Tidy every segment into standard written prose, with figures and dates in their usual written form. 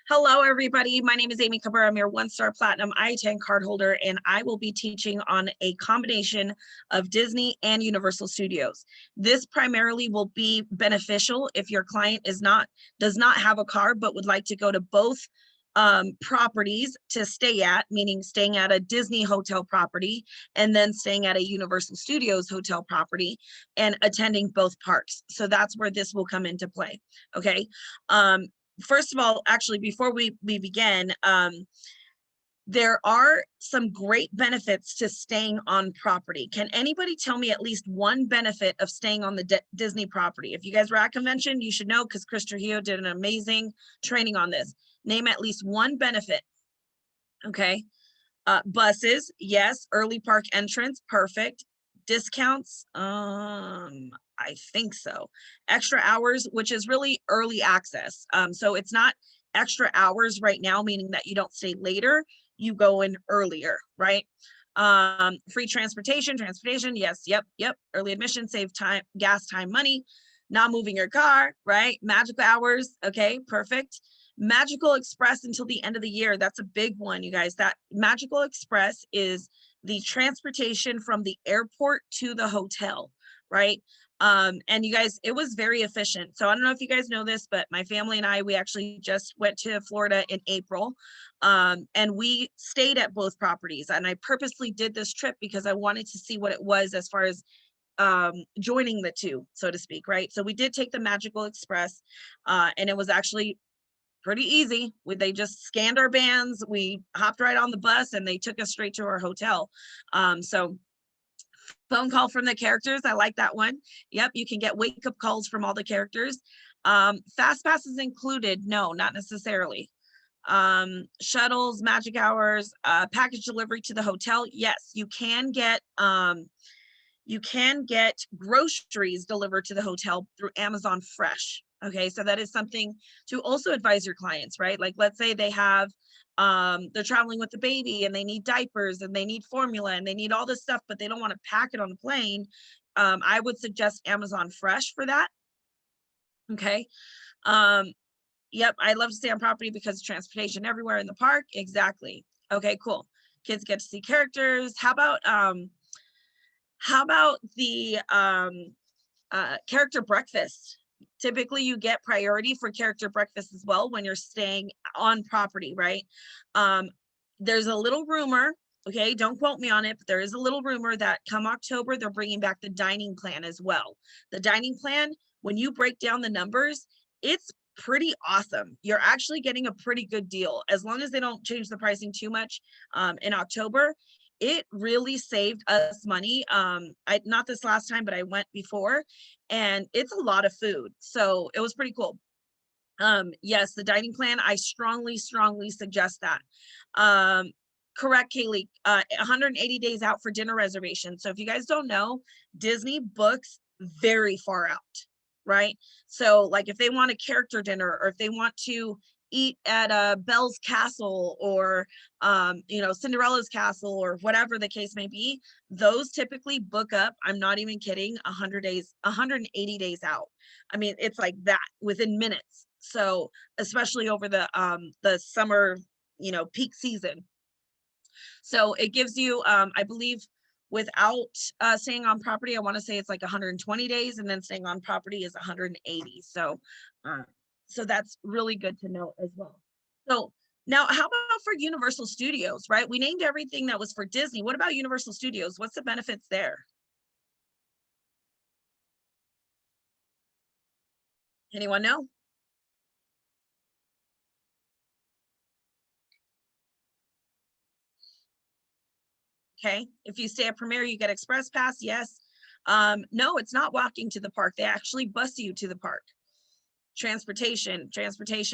Hello, everybody. My name is Amy Cabrera. I'm your one-star platinum I-10 card holder, and I will be teaching on a combination of Disney and Universal Studios. This primarily will be beneficial if your client does not have a card, but would like to go to both properties to stay at, meaning staying at a Disney hotel property and then staying at a Universal Studios hotel property and attending both parks. So that's where this will come into play. Okay. First of all, actually, before we begin, there are some great benefits to staying on property. Can anybody tell me at least one benefit of staying on the Disney property? If you guys were at convention, you should know because Chris Trujillo did an amazing training on this. Name at least one benefit. Okay. Buses, yes. Early park entrance, perfect. Discounts, I think so. Extra hours, which is really early access. So it's not extra hours right now, meaning that you don't stay later, you go in earlier, right? Free transportation, yes, yep. Early admission, save time, gas, time, money, not moving your car, right? Magical hours, okay, perfect. Magical Express until the end of the year. That's a big one, you guys. That Magical Express is the transportation from the airport to the hotel, right? And you guys, it was very efficient. So I don't know if you guys know this, but my family and I, we actually just went to Florida in April, and we stayed at both properties. And I purposely did this trip because I wanted to see what it was as far as joining the two, so to speak, right? So we did take the Magical Express, and it was actually pretty easy. They just scanned our bands, we hopped right on the bus, and they took us straight to our hotel. So phone call from the characters, I like that one. Yep, you can get wake up calls from all the characters. Fast passes included? No, not necessarily. Shuttles, magic hours, package delivery to the hotel? Yes, you can get groceries delivered to the hotel through Amazon Fresh. Okay, so that is something to also advise your clients, right? Like, let's say they have, they're traveling with the baby and they need diapers and they need formula and they need all this stuff, but they don't want to pack it on the plane. I would suggest Amazon Fresh for that. Okay. Yep, I love to stay on property because transportation everywhere in the park. Exactly. Okay, cool. Kids get to see characters. How about the character breakfast? Typically you get priority for character breakfast as well when you're staying on property, right? There's a little rumor, okay, don't quote me on it, but there is a little rumor that come October, they're bringing back the dining plan as well. The dining plan, when you break down the numbers, it's pretty awesome. You're actually getting a pretty good deal as long as they don't change the pricing too much in October. It really saved us money. Not this last time, but I went before, and it's a lot of food. So it was pretty cool. Yes, the dining plan, I strongly suggest that. Correct, Kaylee, 180 days out for dinner reservations. So if you guys don't know, Disney books very far out, right? So like if they want a character dinner, or if they want to eat at Belle's Castle, or Cinderella's Castle, or whatever the case may be, those typically book up, I'm not even kidding, 180 days out. I mean, it's like that within minutes. So especially over the summer, peak season. So it gives you, I believe, without staying on property, I want to say it's like 120 days, and then staying on property is 180. So that's really good to know as well. So now, how about for Universal Studios, right? We named everything that was for Disney. What about Universal Studios? What's the benefits there? Anyone know? Okay, if you stay at Premier, you get Express Pass, yes. No, it's not walking to the park. They actually bus you to the park. Transportation,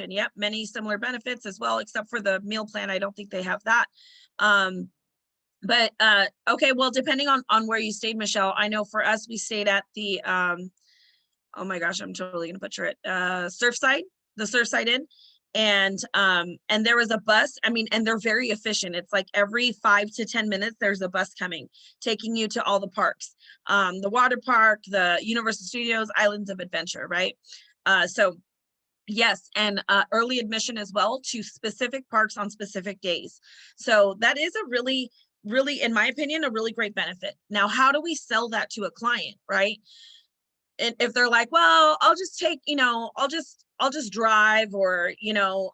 yep, many similar benefits as well, except for the meal plan. I don't think they have that. But okay, well, depending on where you stayed, Michelle, I know for us, we stayed at the, oh my gosh, I'm totally gonna butcher it, Surfside, the Surfside Inn. And there was a bus, I mean, and they're very efficient. It's like every 5 to 10 minutes, there's a bus coming, taking you to all the parks, the water park, the Universal Studios, Islands of Adventure, right? So Yes, and early admission as well to specific parks on specific days. So that is a really, in my opinion, a really great benefit. Now, how do we sell that to a client, right? And if they're like, well, I'll just take, I'll just drive, or,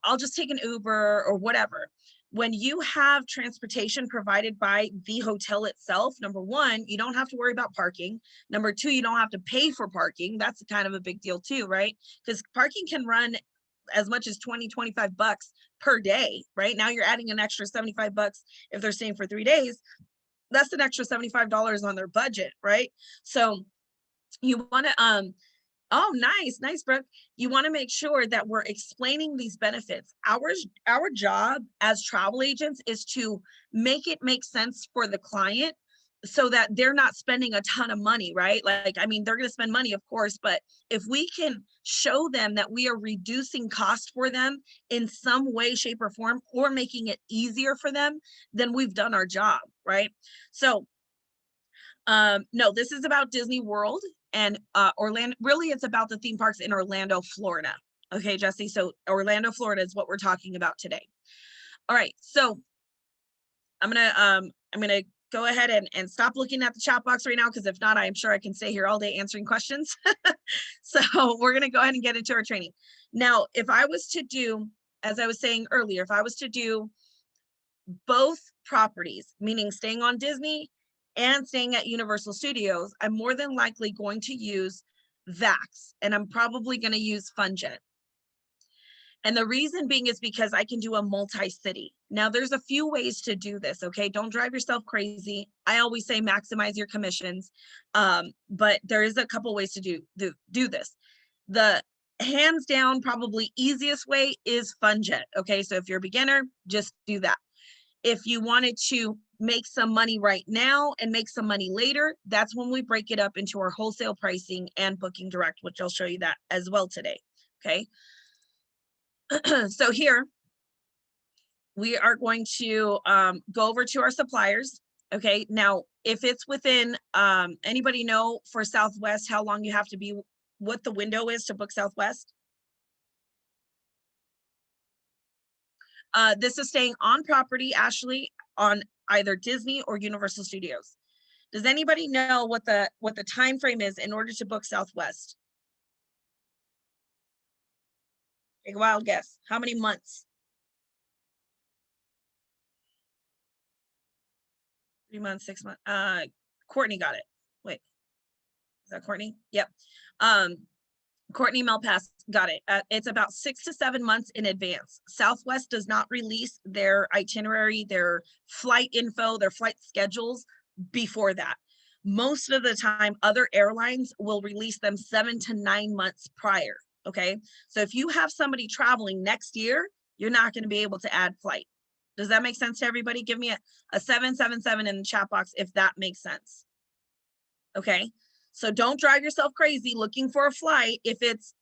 I'll just take an Uber or whatever. When you have transportation provided by the hotel itself, number one, you don't have to worry about parking. Number two, you don't have to pay for parking. That's kind of a big deal too, right? Because parking can run as much as 20, 25 bucks per day, right? Now you're adding an extra 75 bucks if they're staying for 3 days. That's an extra $75 on their budget, right? So you want to oh, nice, Brooke. You want to make sure that we're explaining these benefits. Our job as travel agents is to make it make sense for the client so that they're not spending a ton of money, right? Like, I mean, they're going to spend money, of course, but if we can show them that we are reducing cost for them in some way, shape, or form, or making it easier for them, then we've done our job, right? So no, this is about Disney World and Orlando. Really, it's about the theme parks in Orlando, Florida. Okay, Jesse. So Orlando, Florida is what we're talking about today. All right. So I'm gonna go ahead and stop looking at the chat box right now, because if not, I'm sure I can stay here all day answering questions. So we're gonna go ahead and get into our training. Now, if I was to do, as I was saying earlier, if I was to do both properties, meaning staying on Disney and staying at Universal Studios, I'm more than likely going to use VAX, and I'm probably going to use FunJet. And the reason being is because I can do a multi-city. Now, there's a few ways to do this, okay? Don't drive yourself crazy. I always say maximize your commissions, but there is a couple ways to do this. The hands down, probably easiest way is FunJet, okay? So if you're a beginner, just do that. If you wanted to make some money right now and make some money later, that's when we break it up into our wholesale pricing and booking direct, which I'll show you that as well today, okay? So here, we are going to go over to our suppliers, okay? Now, if it's within, anybody know for Southwest how long you have to be, what the window is to book Southwest? This is staying on property, Ashley, on either Disney or Universal Studios. Does anybody know what the time frame is in order to book Southwest? Take a wild guess. How many months? 3 months, 6 months. Courtney got it. Wait, is that Courtney? Yep. Courtney Melpass got it. It's about 6 to 7 months in advance. Southwest does not release their itinerary, their flight info, their flight schedules before that. Most of the time, other airlines will release them 7 to 9 months prior, okay? So if you have somebody traveling next year, you're not going to be able to add flight. Does that make sense to everybody? Give me a 777 in the chat box if that makes sense. Okay, so don't drive yourself crazy looking for a flight if it's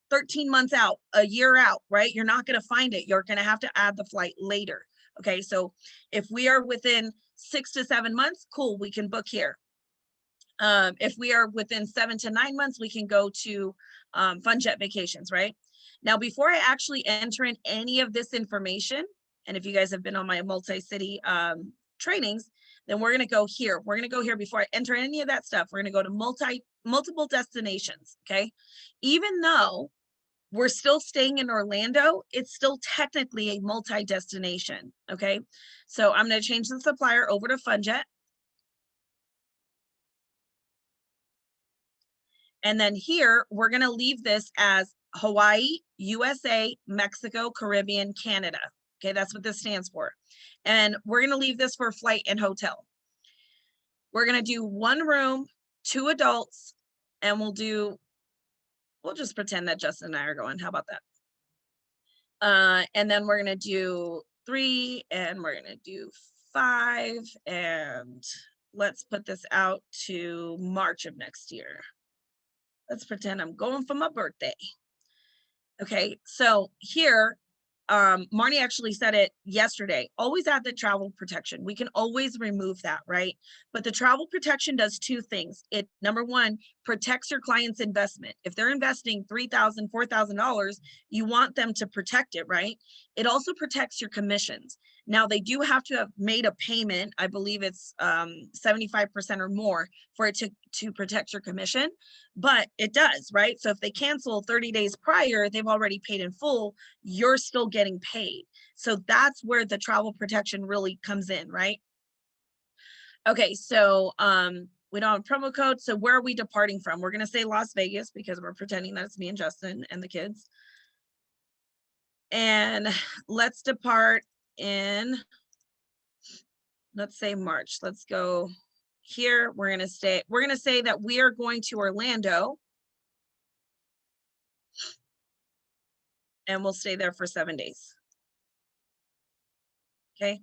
13 months out, a year out, right? You're not going to find it. You're going to have to add the flight later. Okay, so if we are within 6 to 7 months, cool, we can book here. If we are within 7 to 9 months, we can go to FunJet Vacations, right? Now, before I actually enter in any of this information, and if you guys have been on my multi-city trainings, then we're going to go here. We're going to go here before I enter any of that stuff. We're going to go to multiple destinations, okay? Even though we're still staying in Orlando, it's still technically a multi-destination, okay? So I'm going to change the supplier over to FunJet. And then here, we're going to leave this as Hawaii, USA, Mexico, Caribbean, Canada. Okay, that's what this stands for. And we're going to leave this for flight and hotel. We're going to do 1 room, 2 adults, and we'll just pretend that Justin and I are going. How about that? And then we're going to do 3, and we're going to do 5, and let's put this out to March of next year. Let's pretend I'm going for my birthday. Okay, so here, Marnie actually said it yesterday, always add the travel protection. We can always remove that, right? But the travel protection does 2 things. It, number 1, protects your client's investment. If they're investing $3,000, $4,000, you want them to protect it, right? It also protects your commissions. Now they do have to have made a payment. I believe it's 75% or more for it to protect your commission, but it does, right? So if they cancel 30 days prior, they've already paid in full, you're still getting paid. So that's where the travel protection really comes in, right? Okay, so we don't have a promo code. So where are we departing from? We're gonna say Las Vegas because we're pretending that it's me and Justin and the kids. And let's depart in, let's say March. Let's go here. We're gonna say that we are going to Orlando. And we'll stay there for 7 days. Okay.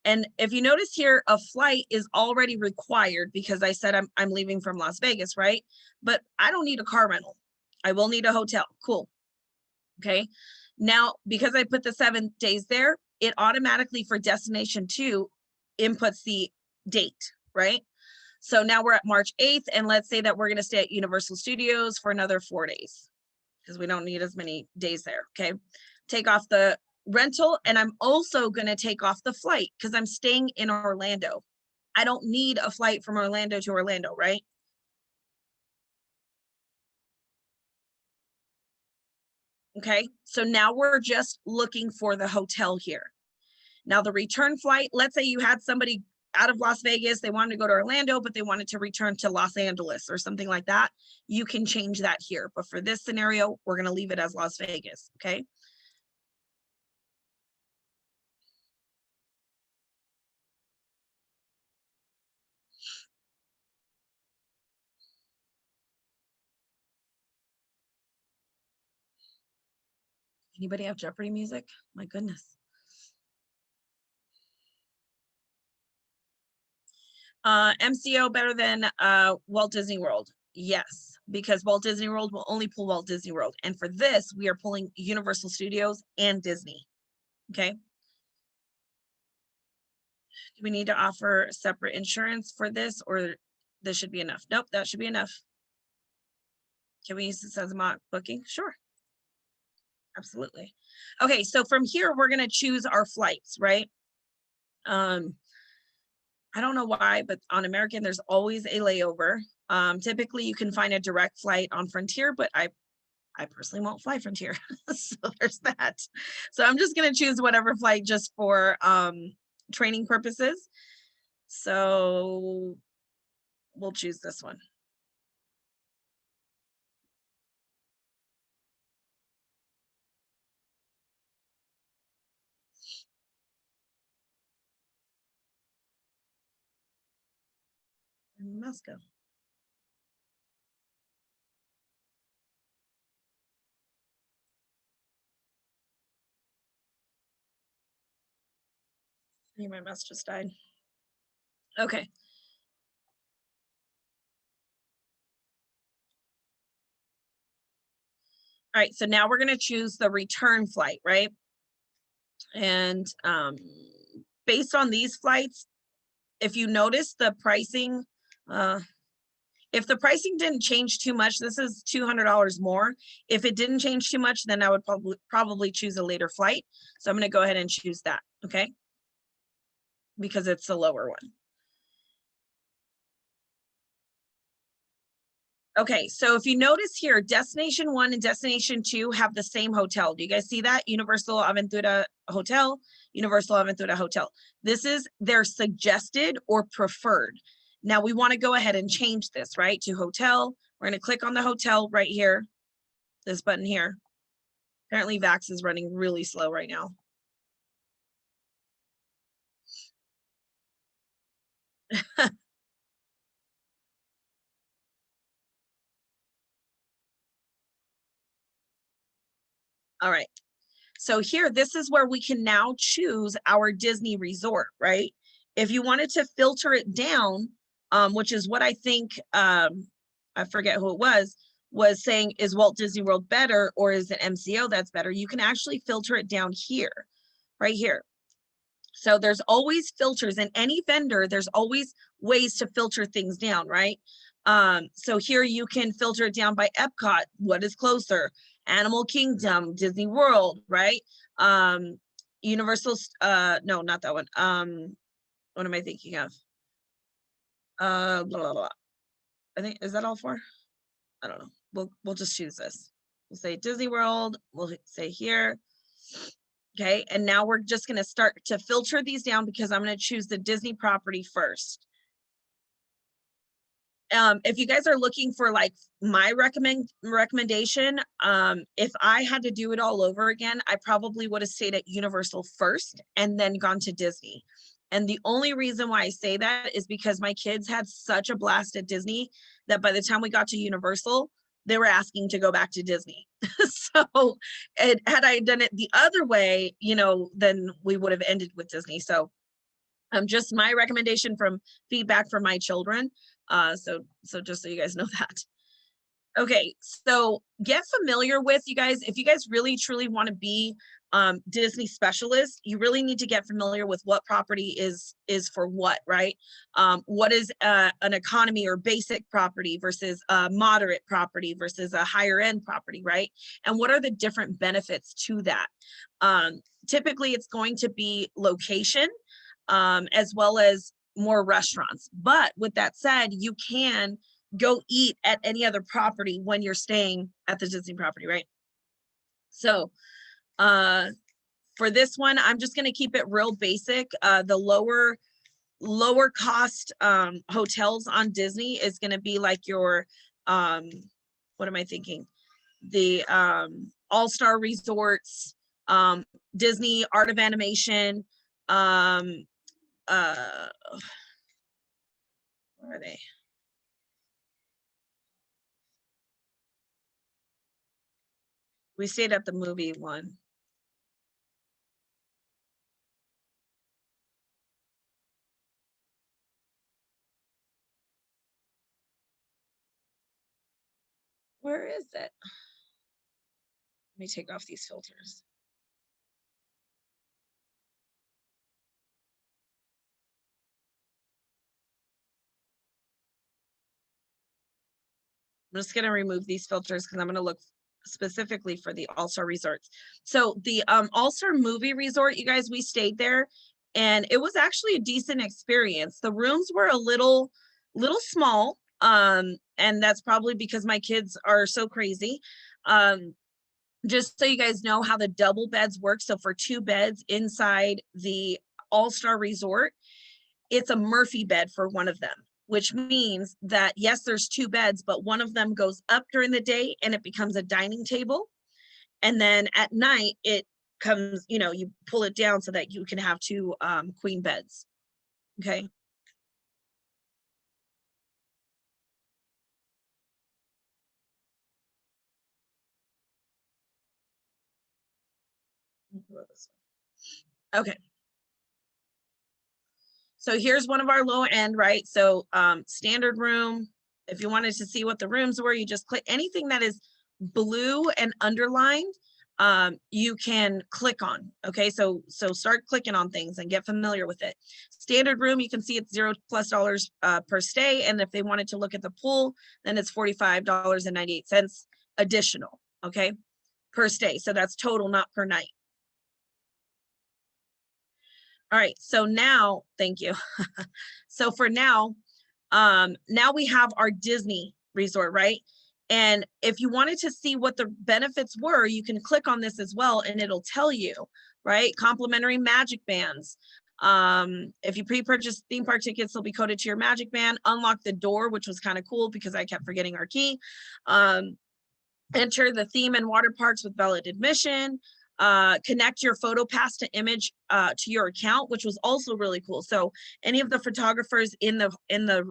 And if you notice here, a flight is already required because I said I'm leaving from Las Vegas, right? But I don't need a car rental. I will need a hotel. Cool. Okay. Now, because I put the 7 days there, it automatically for destination 2 inputs the date, right? So now we're at March 8th, and let's say that we're going to stay at Universal Studios for another 4 days because we don't need as many days there. Okay. Take off the rental, and I'm also going to take off the flight because I'm staying in Orlando. I don't need a flight from Orlando to Orlando, right? Okay, so now we're just looking for the hotel here. Now the return flight, let's say you had somebody out of Las Vegas, they wanted to go to Orlando, but they wanted to return to Los Angeles or something like that. You can change that here, but for this scenario, we're going to leave it as Las Vegas, okay? Anybody have Jeopardy music? My goodness. MCO better than Walt Disney World? Yes, because Walt Disney World will only pull Walt Disney World. And for this, we are pulling Universal Studios and Disney, okay? Do we need to offer separate insurance for this, or this should be enough? Nope, that should be enough. Can we use this as a mock booking? Sure. Absolutely. Okay, so from here, we're going to choose our flights, right? I don't know why, but on American, there's always a layover. Typically, you can find a direct flight on Frontier, but I personally won't fly Frontier. So there's that. So I'm just going to choose whatever flight just for training purposes. So we'll choose this one. Moscow. My mouse just died. Okay. All right, so now we're going to choose the return flight, right? And based on these flights, if you notice the pricing, if the pricing didn't change too much, this is $200 more. If it didn't change too much, then I would probably choose a later flight. So I'm going to go ahead and choose that, okay? Because it's the lower one. Okay, so if you notice here, Destination 1 and Destination 2 have the same hotel. Do you guys see that? Universal Aventura Hotel, Universal Aventura Hotel. This is their suggested or preferred. Now we want to go ahead and change this, right, to hotel. We're going to click on the hotel right here, this button here. Apparently Vax is running really slow right now. All right. So here, this is where we can now choose our Disney resort, right? If you wanted to filter it down, which is what I think, I forget who it was saying, is Walt Disney World better or is it MCO that's better? You can actually filter it down here, right here. So there's always filters in any vendor. There's always ways to filter things down, right? So here you can filter it down by Epcot, what is closer, Animal Kingdom, Disney World, right? Universal, no, not that one. What am I thinking of? Blah, blah, blah. I think, is that all four? I don't know. We'll just choose this. We'll say Disney World, we'll say here. Okay, and now we're just gonna start to filter these down because I'm gonna choose the Disney property first. If you guys are looking for like my recommendation, if I had to do it all over again, I probably would have stayed at Universal first and then gone to Disney. And the only reason why I say that is because my kids had such a blast at Disney that by the time we got to Universal, they were asking to go back to Disney. So had I done it the other way, you know, then we would have ended with Disney. So just my recommendation from feedback from my children. So just so you guys know that. Okay, so get familiar with, you guys, if you guys really truly want to be Disney specialists, you really need to get familiar with what property is for what, right? What is an economy or basic property versus a moderate property versus a higher end property, right? And what are the different benefits to that? Typically, it's going to be location, as well as more restaurants. But with that said, you can go eat at any other property when you're staying at the Disney property, right? So for this one, I'm just going to keep it real basic. The lower cost hotels on Disney is going to be like your what am I thinking? The all-star resorts, Disney Art of Animation, where are they? We stayed at the movie one. Where is it? Let me take off these filters. I'm just going to remove these filters because I'm going to look specifically for the All-Star Resorts. So the All-Star Movie Resort, you guys, we stayed there and it was actually a decent experience. The rooms were a little small, and that's probably because my kids are so crazy. Just so you guys know how the double beds work. So for 2 beds inside the All-Star Resort, it's a Murphy bed for one of them, which means that yes, there's 2 beds, but one of them goes up during the day and it becomes a dining table. And then at night it comes, you know, you pull it down so that you can have 2 queen beds. Okay. Okay. So here's one of our low end, right? So standard room. If you wanted to see what the rooms were, you just click anything that is blue and underlined, you can click on. Okay, so start clicking on things and get familiar with it. Standard room, you can see it's $0+ per stay. And if they wanted to look at the pool, then it's $45.98 additional, okay, per stay. So that's total, not per night. All right, so now, thank you. So for now we have our Disney resort, right? And if you wanted to see what the benefits were, you can click on this as well and it'll tell you, right? Complimentary magic bands. If you pre-purchase theme park tickets, they'll be coded to your magic band. Unlock the door, which was kind of cool because I kept forgetting our key. Enter the theme and water parks with valid admission. Connect your photo pass to image to your account, which was also really cool. So any of the photographers in the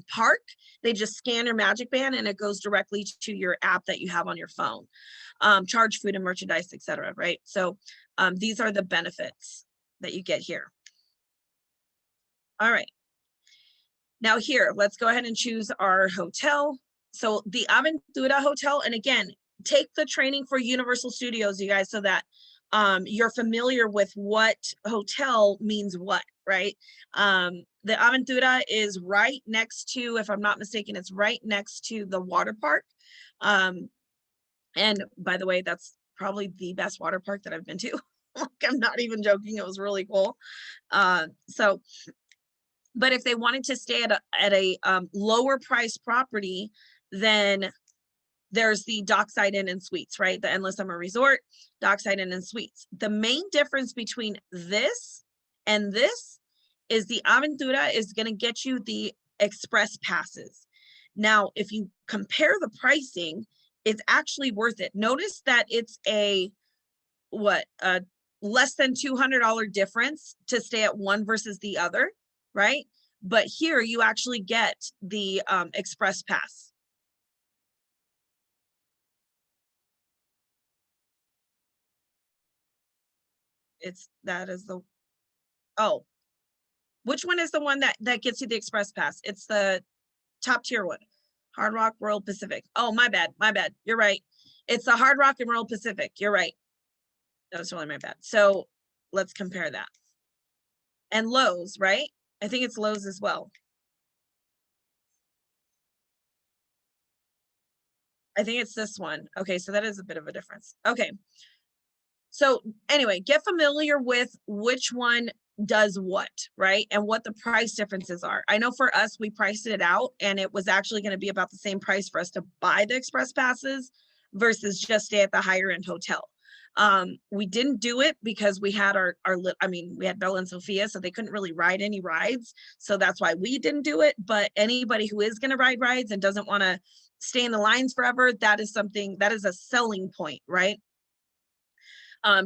park, they just scan your magic band and it goes directly to your app that you have on your phone. Charge food and merchandise, etc. Right? So these are the benefits that you get here. All right. Now here, let's go ahead and choose our hotel. So the Aventura Hotel, and again, take the training for Universal Studios, you guys, so that you're familiar with what hotel means what, right? The Aventura is right next to, if I'm not mistaken, it's right next to the water park. And by the way, that's probably the best water park that I've been to. Like, I'm not even joking. It was really cool. So, but if they wanted to stay at a lower price property, then there's the Dockside Inn and Suites, right? The Endless Summer Resort, Dockside Inn and Suites. The main difference between this and this is the Aventura is going to get you the express passes. Now, if you compare the pricing, it's actually worth it. Notice that it's a less than $200 difference to stay at one versus the other, right? But here you actually get the express pass. That is the, oh, which one is the one that gets you the express pass? It's the top tier one. Hard Rock, Royal Pacific. Oh, my bad. You're right. It's the Hard Rock and Royal Pacific. You're right. That was really my bad. So let's compare that. And Lowe's, right? I think it's Lowe's as well. I think it's this one. Okay, so that is a bit of a difference. Okay. So anyway, get familiar with which one does what, right? And what the price differences are. I know for us, we priced it out and it was actually going to be about the same price for us to buy the express passes versus just stay at the higher end hotel. We didn't do it because we had we had Bella and Sophia, so they couldn't really ride any rides. So that's why we didn't do it. But anybody who is going to ride rides and doesn't want to stay in the lines forever, that is a selling point, right?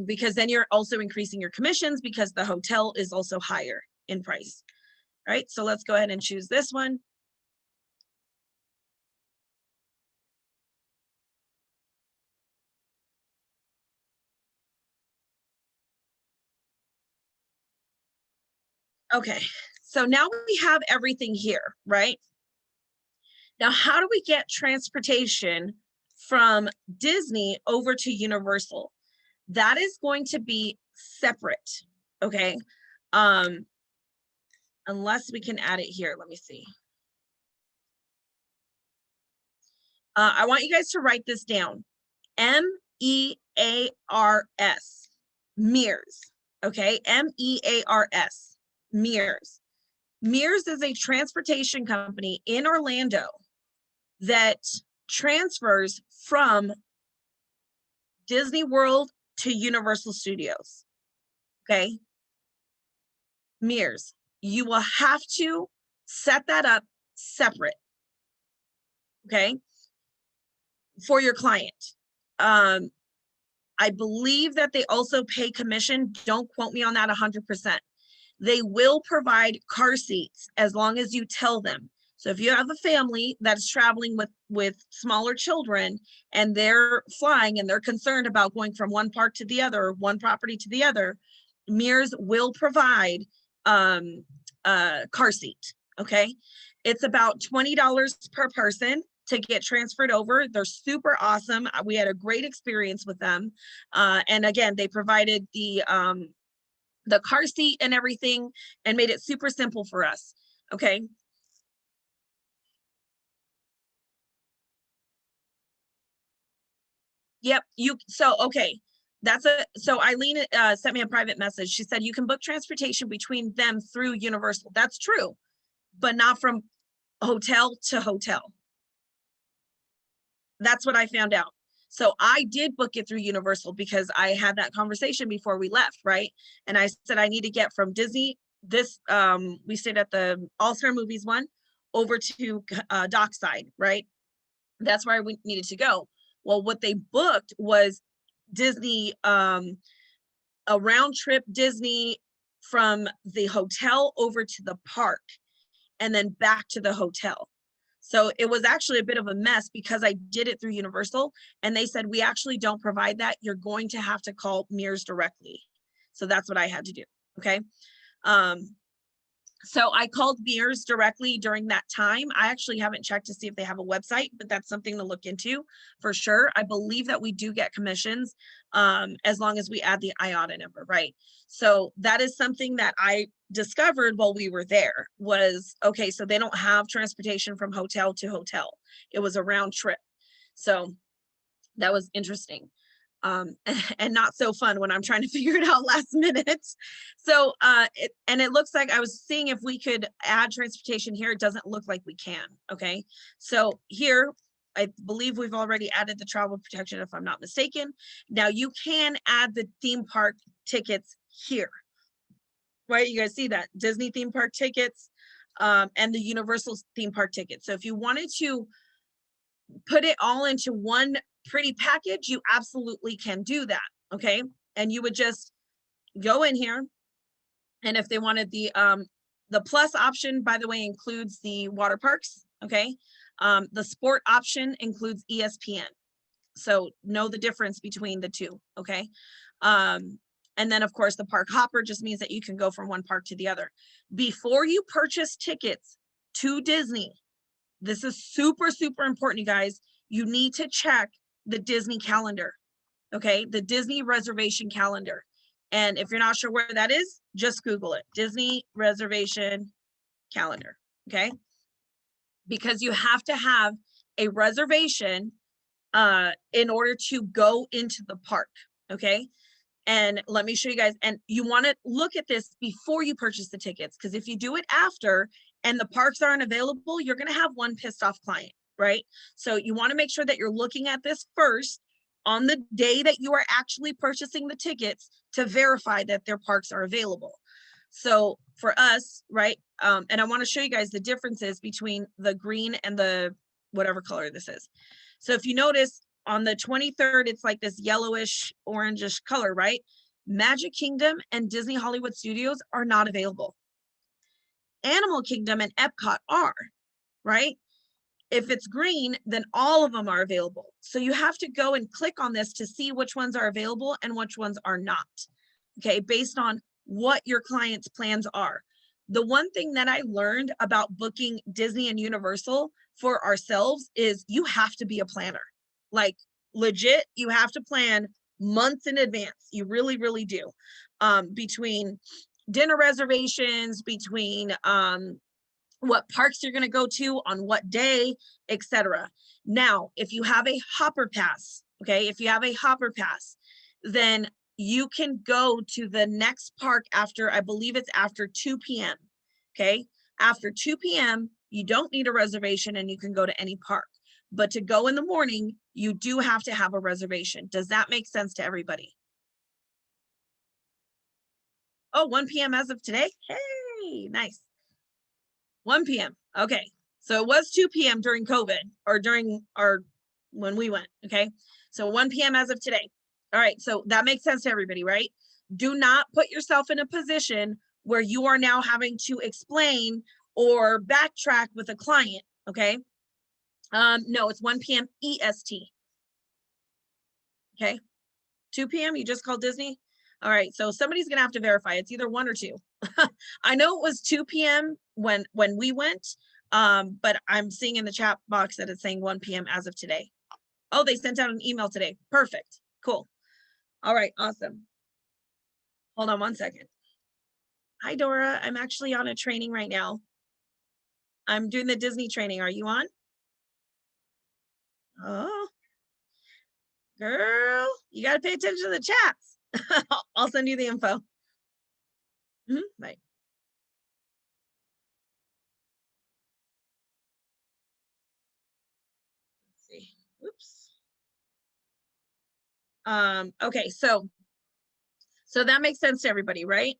Because then you're also increasing your commissions because the hotel is also higher in price, right? So let's go ahead and choose this one. Okay, so now we have everything here, right? Now, how do we get transportation from Disney over to Universal? That is going to be separate, okay? Unless we can add it here. Let me see. I want you guys to write this down. MEARS, Mears, okay? MEARS, Mears. Mears is a transportation company in Orlando that transfers from Disney World to Universal Studios, okay? Mears, you will have to set that up separate, okay, for your client. I believe that they also pay commission. Don't quote me on that 100%. They will provide car seats as long as you tell them. So if you have a family that's traveling with smaller children and they're flying and they're concerned about going from one park to the other, one property to the other, Mears will provide a car seat, okay? It's about $20 per person to get transferred over. They're super awesome. We had a great experience with them. And again, they provided the car seat and everything and made it super simple for us, okay? Yep, okay. So Eileen sent me a private message. She said you can book transportation between them through Universal. That's true, but not from hotel to hotel. That's what I found out. So I did book it through Universal because I had that conversation before we left, right? And I said I need to get from Disney, we stayed at the All-Star Movies one, over to Dockside, right? That's where we needed to go. Well, what they booked was Disney, a round trip Disney from the hotel over to the park and then back to the hotel. So it was actually a bit of a mess because I did it through Universal and they said, we actually don't provide that. You're going to have to call Mears directly. So that's what I had to do, okay? So I called Mears directly during that time. I actually haven't checked to see if they have a website, but that's something to look into for sure. I believe that we do get commissions, as long as we add the IATA number, right? So that is something that I discovered while we were there was, okay, so they don't have transportation from hotel to hotel. It was a round trip. So that was interesting. And not so fun when I'm trying to figure it out last minute. So, it looks like I was seeing if we could add transportation here. It doesn't look like we can. Okay. So here, I believe we've already added the travel protection, if I'm not mistaken. Now you can add the theme park tickets here, right? You guys see that Disney theme park tickets, and the Universal theme park tickets. So if you wanted to put it all into one pretty package, you absolutely can do that. Okay. And you would just go in here. And if they wanted the plus option, by the way, includes the water parks. Okay. The sport option includes ESPN. So know the difference between the two. Okay. And then of course the park hopper just means that you can go from one park to the other. Before you purchase tickets to Disney, this is super, super important, you guys. You need to check the Disney calendar, okay? The Disney reservation calendar. And if you're not sure where that is, just Google it, Disney reservation calendar, okay? Because you have to have a reservation in order to go into the park, okay? And let me show you guys, and you wanna look at this before you purchase the tickets, because if you do it after and the parks aren't available, you're gonna have one pissed off client, right? So you wanna make sure that you're looking at this first on the day that you are actually purchasing the tickets to verify that their parks are available. So for us, right, and I wanna show you guys the differences between the green and the whatever color this is. So if you notice, on the 23rd, it's like this yellowish, orangish color, right? Magic Kingdom and Disney Hollywood Studios are not available. Animal Kingdom and Epcot are, right? If it's green, then all of them are available. So you have to go and click on this to see which ones are available and which ones are not, okay? Based on what your client's plans are. The one thing that I learned about booking Disney and Universal for ourselves is you have to be a planner. Like legit, you have to plan months in advance. You really, really do. Between dinner reservations, between what parks you're going to go to on what day, etc. Now, if you have a hopper pass, okay, if you have a hopper pass, then you can go to the next park after, I believe it's after 2 p.m. Okay, after 2 p.m., you don't need a reservation and you can go to any park. But to go in the morning, you do have to have a reservation. Does that make sense to everybody? Oh, 1 p.m. as of today? Hey, nice. 1 p.m. Okay. So it was 2 p.m. during COVID or during when we went. Okay. So 1 p.m. as of today. All right. So that makes sense to everybody, right? Do not put yourself in a position where you are now having to explain or backtrack with a client. Okay. No, it's 1 p.m. EST. Okay. 2 p.m. You just called Disney. All right. So somebody's going to have to verify. It's either 1 or 2. I know it was 2 p.m. when we went, but I'm seeing in the chat box that it's saying 1 p.m. as of today. Oh, they sent out an email today. Perfect. Cool. All right. Awesome. Hold on one second. Hi, Dora. I'm actually on a training right now. I'm doing the Disney training. Are you on? Oh, girl, you got to pay attention to the chats. I'll send you the info. Bye. Let's see. Oops. Okay, so that makes sense to everybody, right?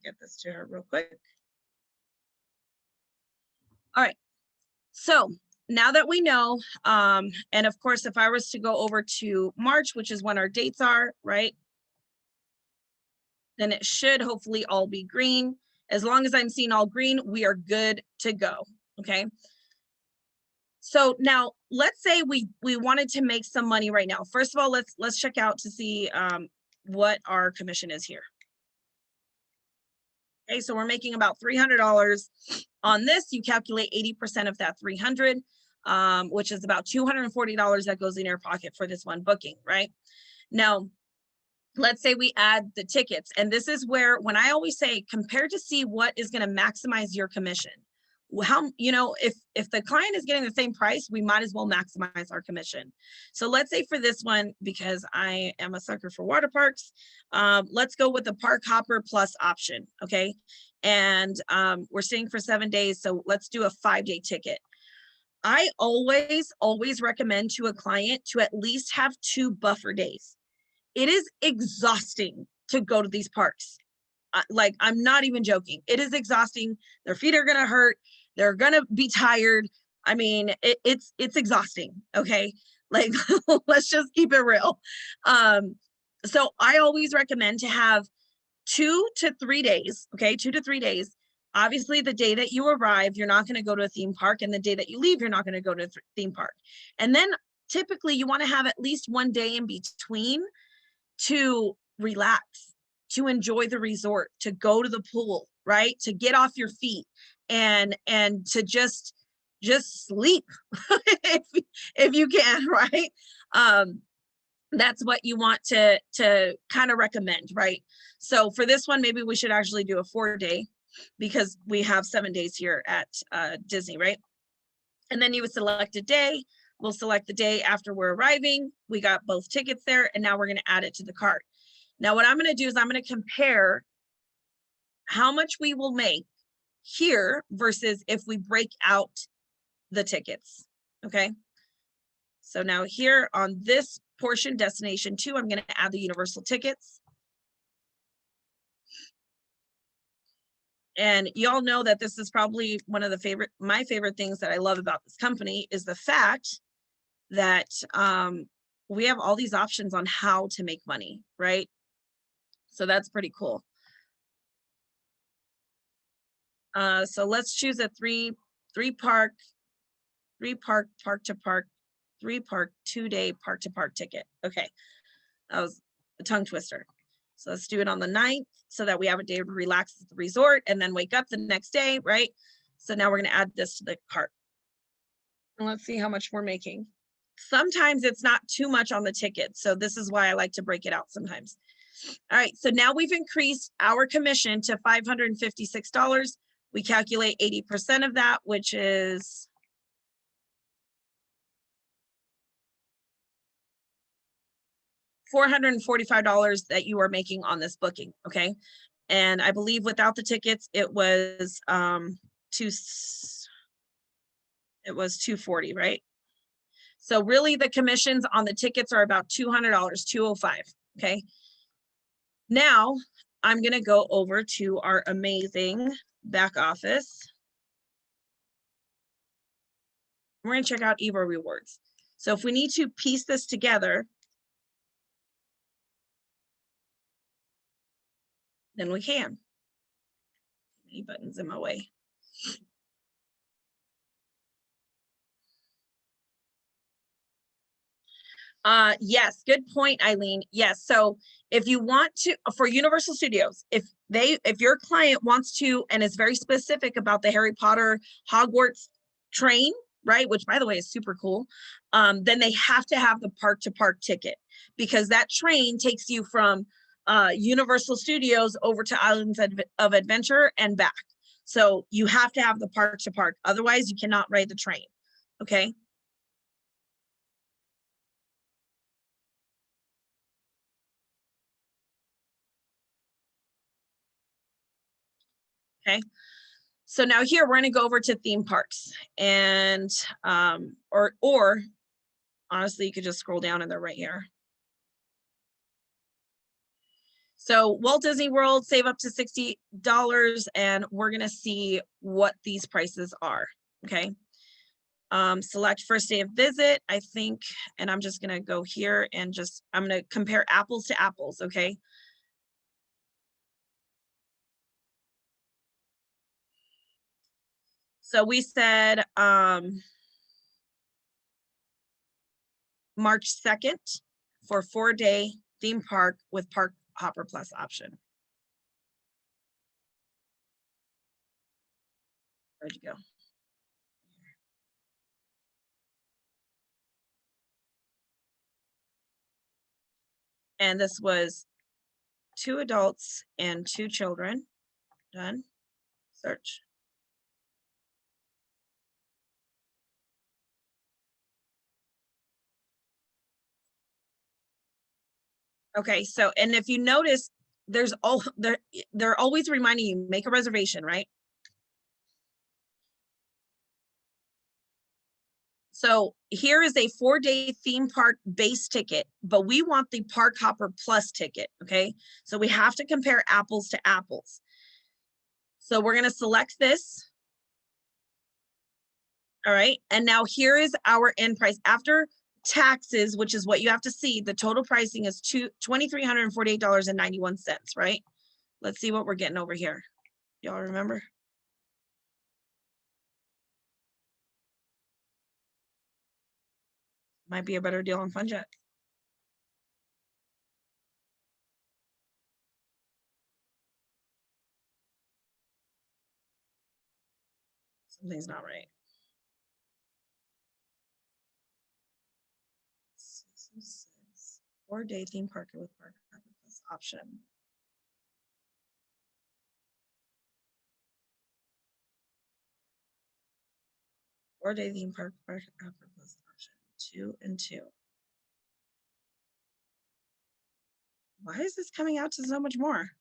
Get this to her real quick. All right, so now that we know, and of course, if I was to go over to March, which is when our dates are, right? Then it should hopefully all be green. As long as I'm seeing all green, we are good to go, okay? So now let's say we wanted to make some money right now. First of all, let's check out to see what our commission is here. Okay, so we're making about $300 on this. You calculate 80% of that 300, which is about $240 that goes in your pocket for this one booking, right? Now, let's say we add the tickets, and this is where, when I always say compare to see what is going to maximize your commission. How, you know, if the client is getting the same price, we might as well maximize our commission. So let's say for this one, because I am a sucker for water parks, let's go with the park hopper plus option. Okay, and we're staying for 7 days, so let's do a 5-day ticket. I always recommend to a client to at least have 2 buffer days. It is exhausting to go to these parks. Like, I'm not even joking. It is exhausting. Their feet are going to hurt. They're going to be tired. I mean, it's exhausting. Okay. Like, let's just keep it real. So I always recommend to have 2 to 3 days. Okay. 2 to 3 days. Obviously, the day that you arrive, you're not going to go to a theme park. And the day that you leave, you're not going to go to a theme park. And then typically you want to have at least 1 day in between to relax, to enjoy the resort, to go to the pool, right? To get off your feet and to just sleep if you can, right? That's what you want to kind of recommend, right? So for this one, maybe we should actually do a 4-day, because we have 7 days here at Disney, right? And then you would select a day. We'll select the day after we're arriving. We got both tickets there, and now we're going to add it to the cart. Now, what I'm going to do is I'm going to compare how much we will make here versus if we break out the tickets. Okay. So now here on this portion, destination 2, I'm going to add the universal tickets. And y'all know that this is probably one of my favorite things that I love about this company is the fact that we have all these options on how to make money, right? So that's pretty cool. So let's choose a three park, park to park, 2-day park to park ticket. Okay, that was a tongue twister. So let's do it on the 9th so that we have a day to relax at the resort and then wake up the next day, right? So now we're going to add this to the cart. And let's see how much we're making. Sometimes it's not too much on the ticket. So this is why I like to break it out sometimes. All right, so now we've increased our commission to $556. We calculate 80% of that, which is $445 that you are making on this booking, okay? And I believe without the tickets, it was $240, right? So really the commissions on the tickets are about $200, $205, okay? Now I'm gonna go over to our amazing back office. We're gonna check out Evo Rewards. So if we need to piece this together, then we can. Any buttons in my way. Yes, good point, Eileen. Yes, so if you want to, for Universal Studios, if your client wants to and is very specific about the Harry Potter Hogwarts train, right, which by the way is super cool, then they have to have the park to park ticket, because that train takes you from Universal Studios over to Islands of Adventure and back. So you have to have the park to park, otherwise you cannot ride the train. Okay. Okay. So now here we're going to go over to theme parks, and or honestly, you could just scroll down and they're right here. So Walt Disney World, save up to $60, and we're going to see what these prices are. Okay. Select first day of visit, I think, and I'm just going to go here and I'm going to compare apples to apples. Okay. So we said March 2nd for 4-day theme park with park hopper plus option. Where'd you go? And this was 2 adults and 2 children. Done. Search. Okay, so, and if you notice, there's all they're always reminding you, make a reservation, right? So here is a 4-day theme park base ticket, but we want the Park Hopper Plus ticket, okay? So we have to compare apples to apples. So we're gonna select this. All right, and now here is our end price. After taxes, which is what you have to see, the total pricing is $2,348.91, right? Let's see what we're getting over here. Y'all remember? Might be a better deal on FunJet. Something's not right. 4-day theme park with park plus option. Four-day theme park plus option. 2 and 2. Why is this coming out to so much more?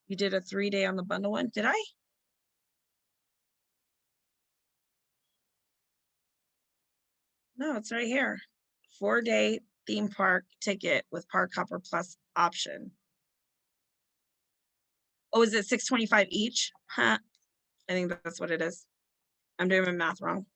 You did a 3-day on the bundle one, did I? No, it's right here. 4-day theme park ticket with Park Hopper Plus option. Oh, is it $625 each? Huh. I think that's what it is. I'm doing my math wrong.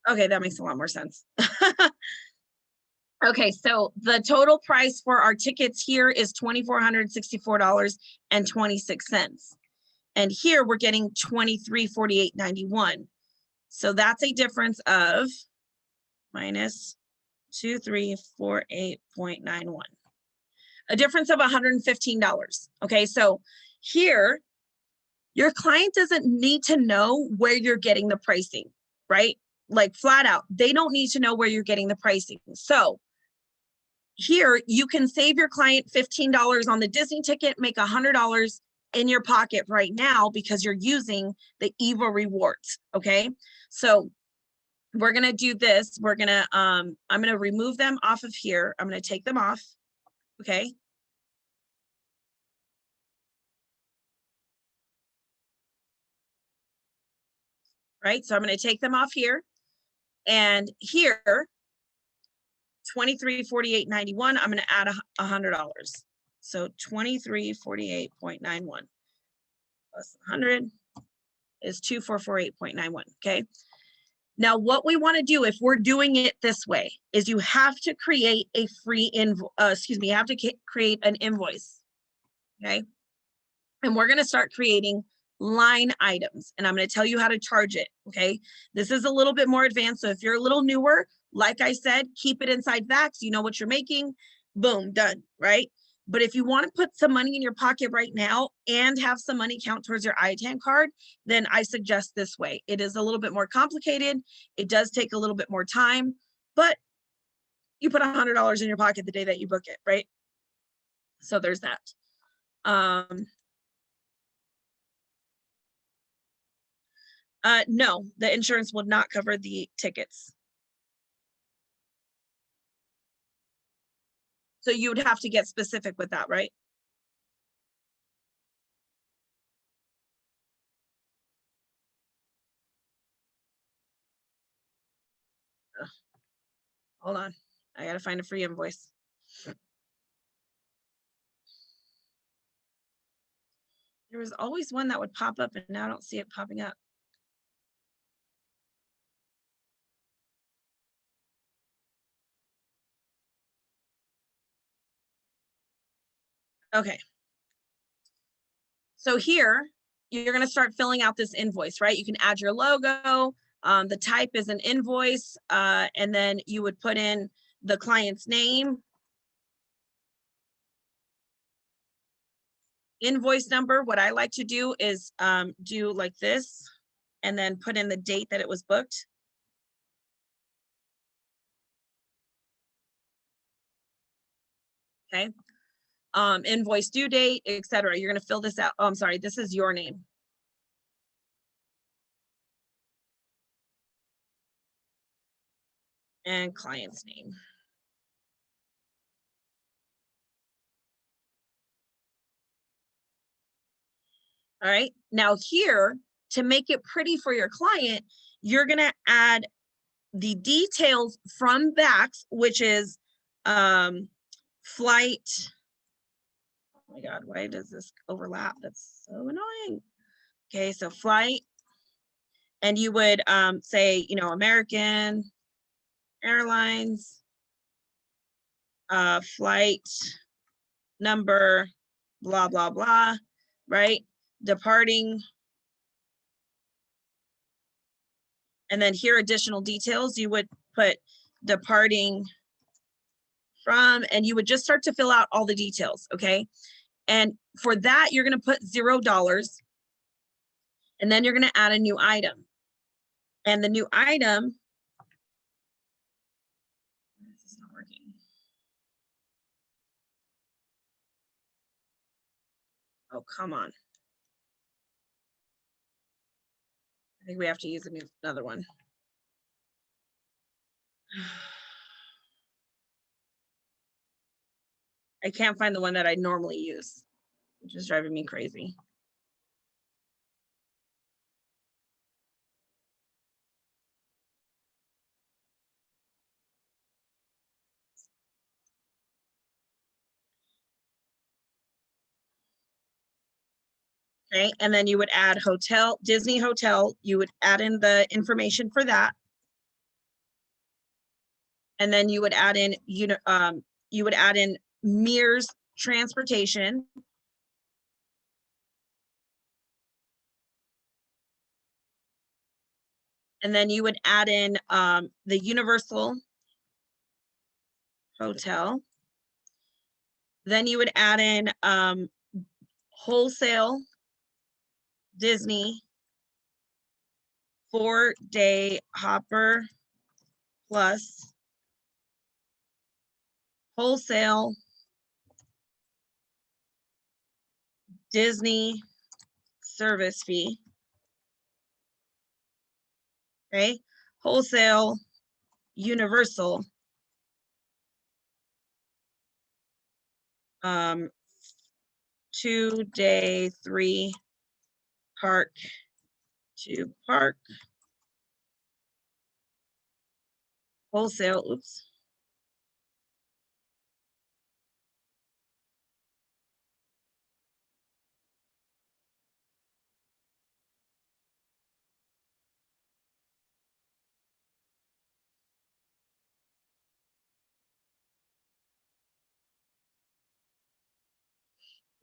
Okay, that makes a lot more sense. Okay, so the total price for our tickets here is $2,464.26. And here we're getting $2348.91. So that's a difference of minus 2348.91. A difference of $115. Okay, so here, your client doesn't need to know where you're getting the pricing, right? Like flat out, they don't need to know where you're getting the pricing. So here you can save your client $15 on the Disney ticket, make $100 in your pocket right now because you're using the EVA rewards. Okay, so we're gonna do this. We're gonna I'm gonna remove them off of here. I'm gonna take them off. Okay. Right, so I'm gonna take them off here, and here 2348.91. I'm gonna add $100. So 2348.91 plus 100 is 2448.91. Okay. Now, what we want to do if we're doing it this way is you have to create a free invoice. You have to create an invoice. Okay. And we're going to start creating line items, and I'm going to tell you how to charge it. Okay. This is a little bit more advanced. So if you're a little newer, like I said, keep it inside VAX. You know what you're making. Boom, done. Right. But if you want to put some money in your pocket right now and have some money count towards your ITAN card, then I suggest this way. It is a little bit more complicated. It does take a little bit more time, but you put $100 in your pocket the day that you book it, right? So there's that. No, the insurance would not cover the tickets. So you would have to get specific with that, right? Ugh. Hold on. I gotta find a free invoice. There was always one that would pop up, and now I don't see it popping up. Okay. So here you're going to start filling out this invoice, right? You can add your logo. The type is an invoice, and then you would put in the client's name, invoice number. What I like to do is do like this and then put in the date that it was booked. Okay. Invoice due date, etc. You're going to fill this out. Oh, I'm sorry. This is your name. And client's name. All right. Now here, to make it pretty for your client, you're going to add the details from Bax, which is flight. Oh my God, why does this overlap? That's so annoying. Okay, so flight, and you would say, you know, American Airlines, flight number, blah, blah, blah, right? Departing. And then here, additional details, you would put departing from, and you would just start to fill out all the details, okay? And for that, you're gonna put $0, and then you're gonna add a new item. And the new item, this is not working. Oh, come on. I think we have to use another one. I can't find the one that I normally use, which is driving me crazy. Okay, and then you would add hotel, Disney hotel, you would add in the information for that. And then you would add in, you would add in Mears transportation. And then you would add in the Universal Hotel. Then you would add in wholesale Disney 4-day hopper plus wholesale Disney service fee. Okay, wholesale Universal 2-day 3 park to park wholesale, oops.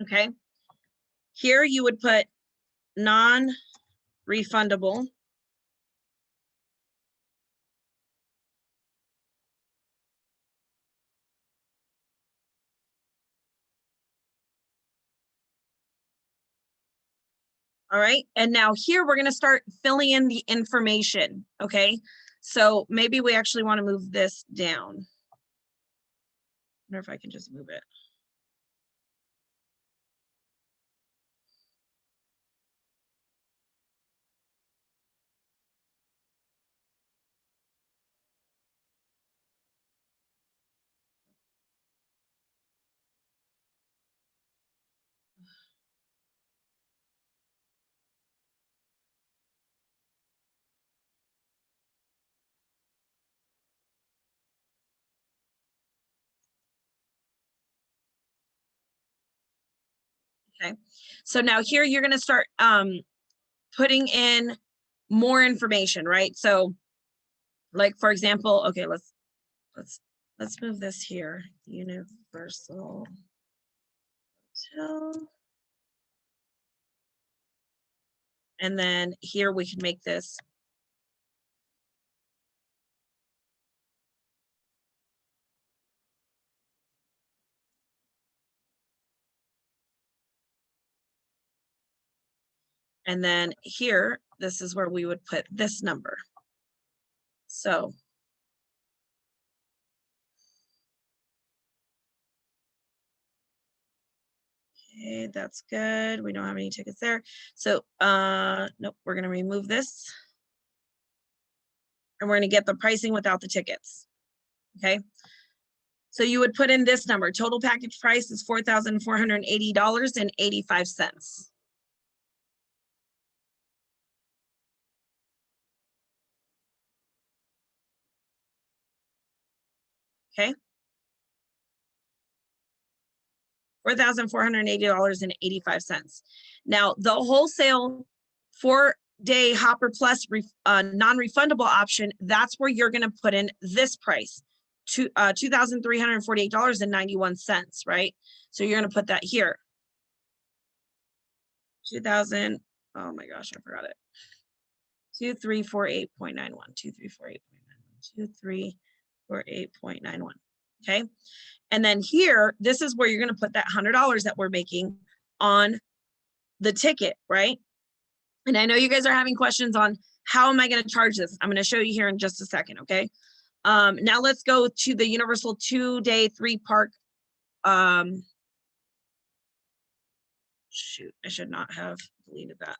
Okay, here you would put non-refundable. All right, and now here we're gonna start filling in the information, okay? So maybe we actually wanna move this down. I wonder if I can just move it. Okay, so now here you're gonna start putting in more information, right? So like, for example, okay, let's move this here. Universal Hotel. And then here we can make this and then here, this is where we would put this number. So okay, that's good. We don't have any tickets there. So nope, we're gonna remove this. And we're gonna get the pricing without the tickets. Okay. So you would put in this number. Total package price is $4,480.85. Okay. $4,480.85. Now the wholesale 4-day Hopper Plus non-refundable option, that's where you're going to put in this price, $2,348.91, right? So you're going to put that here. 2,000, oh my gosh, I forgot it. 2348.91, 2348.91, 2348.91. Okay. And then here, this is where you're going to put that $100 that we're making on the ticket, right? And I know you guys are having questions on how am I going to charge this? I'm going to show you here in just a second. Okay. Now let's go to the Universal 2-day 3-park. Shoot, I should not have deleted that.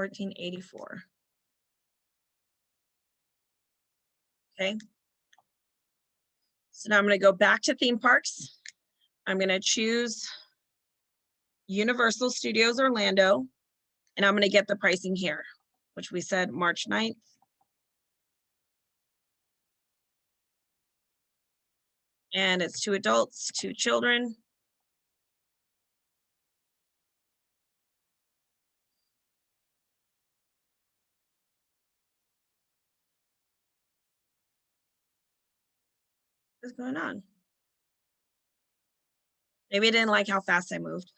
$1,484. Okay. So now I'm going to go back to theme parks. I'm going to choose Universal Studios Orlando, and I'm going to get the pricing here, which we said March 9th. And it's 2 adults, 2 children. What's going on? Maybe I didn't like how fast I moved.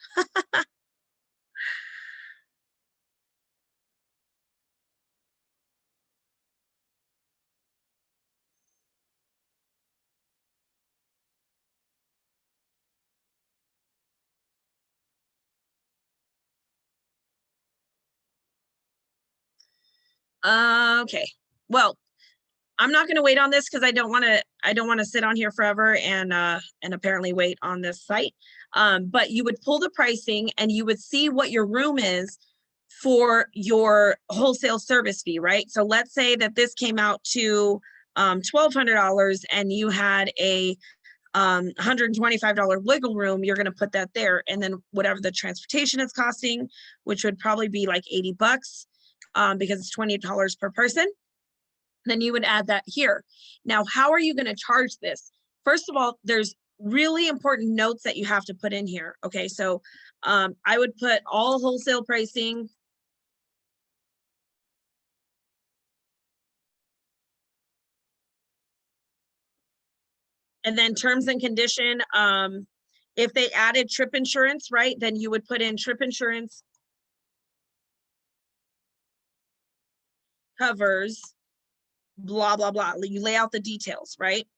Okay, well, I'm not going to wait on this because I don't want to sit on here forever and apparently wait on this site. But you would pull the pricing and you would see what your room is for your wholesale service fee, right? So let's say that this came out to $1,200 and you had a $125 wiggle room, you're going to put that there. And then whatever the transportation is costing, which would probably be like $80 because it's $20 per person, then you would add that here. Now, how are you going to charge this? First of all, there's really important notes that you have to put in here. Okay, so I would put all wholesale pricing. And then terms and condition, if they added trip insurance, right, then you would put in trip insurance covers blah, blah, blah. You lay out the details, right?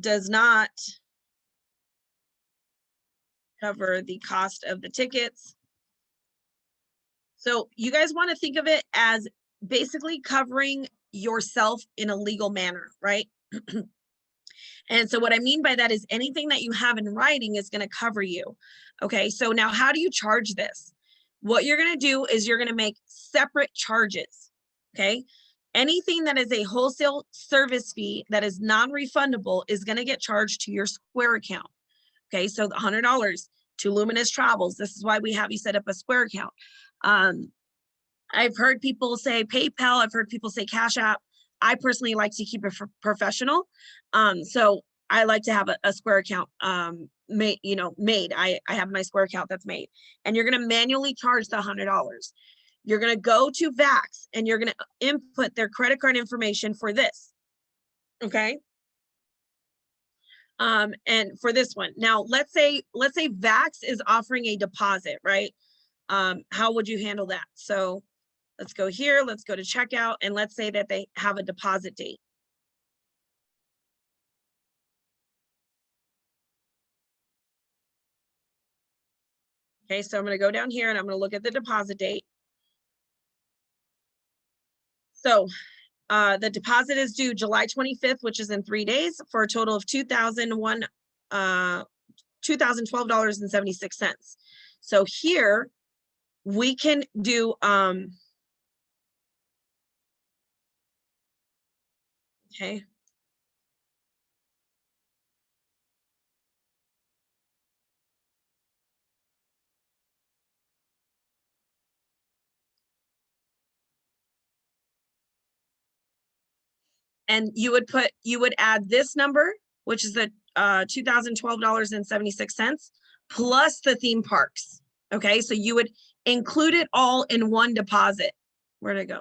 Does not cover the cost of the tickets. So you guys want to think of it as basically covering yourself in a legal manner, right? And so what I mean by that is anything that you have in writing is going to cover you. Okay, so now how do you charge this? What you're going to do is you're going to make separate charges. Okay, anything that is a wholesale service fee that is non-refundable is going to get charged to your Square account. Okay, so the $100 to Luminous Travels. This is why we have you set up a Square account. I've heard people say PayPal. I've heard people say Cash App. I personally like to keep it professional. So I like to have a Square account made, I have my Square account that's made, and you're going to manually charge the $100. You're going to go to Vax and you're going to input their credit card information for this. Okay. And for this one, now let's say Vax is offering a deposit, right? How would you handle that? So let's go here, let's go to checkout, and let's say that they have a deposit date. Okay, so I'm going to go down here and I'm going to look at the deposit date. So the deposit is due July 25th, which is in 3 days, for a total of $2,012.76. So here we can do okay. And you would add this number, which is the $2,012.76 plus the theme parks. Okay, so you would include it all in one deposit. Where'd it go?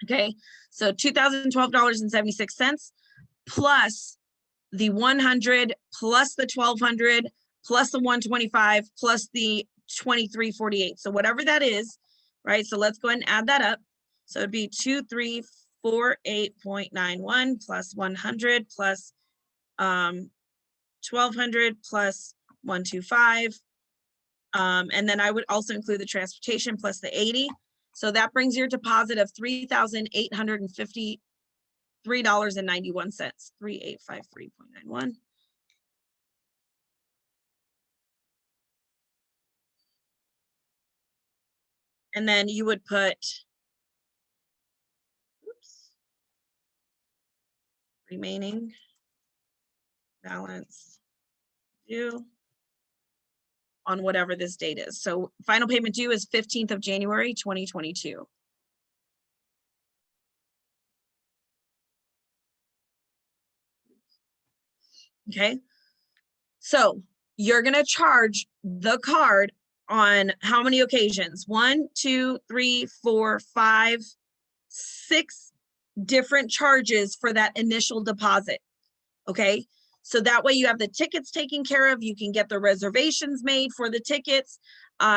Okay, so $2,012.76 plus the 100 plus the 1,200 plus the 125 plus the 2348. So whatever that is, right? So let's go ahead and add that up. So it'd be 2348.91 plus 100 plus 1,200 plus 125. And then I would also include the transportation plus the 80. So that brings your deposit of $3,853.91. 3853.91. And then you would put, remaining balance due on whatever this date is. So final payment due is 15th of January, 2022. Okay. So you're going to charge the card on how many occasions? 1, 2, 3, 4, 5, 6 different charges for that initial deposit. Okay. So that way you have the tickets taken care of. You can get the reservations made for the tickets.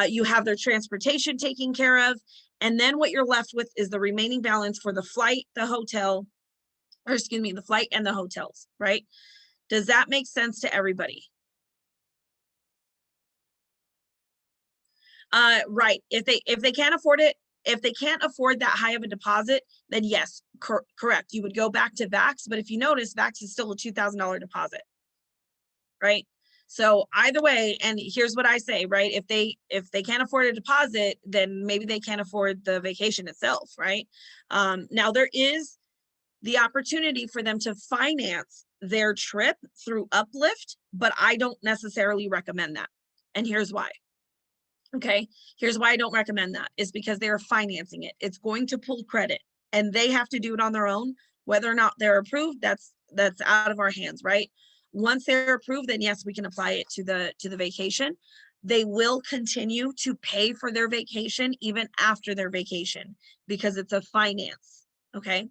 You have their transportation taken care of. And then what you're left with is the remaining balance for the flight, the hotel, or excuse me, the flight and the hotels, right? Does that make sense to everybody? Right. If they can't afford it, if they can't afford that high of a deposit, then yes, correct. You would go back to Vax, but if you notice, Vax is still a $2,000 deposit, right? So either way, and here's what I say, right? If they can't afford a deposit, then maybe they can't afford the vacation itself, right? Now there is the opportunity for them to finance their trip through Uplift, but I don't necessarily recommend that. And here's why. Okay, here's why I don't recommend that, is because they're financing it. It's going to pull credit and they have to do it on their own. Whether or not they're approved, that's out of our hands, right? Once they're approved, then yes, we can apply it to the vacation. They will continue to pay for their vacation even after their vacation because it's a finance. Okay.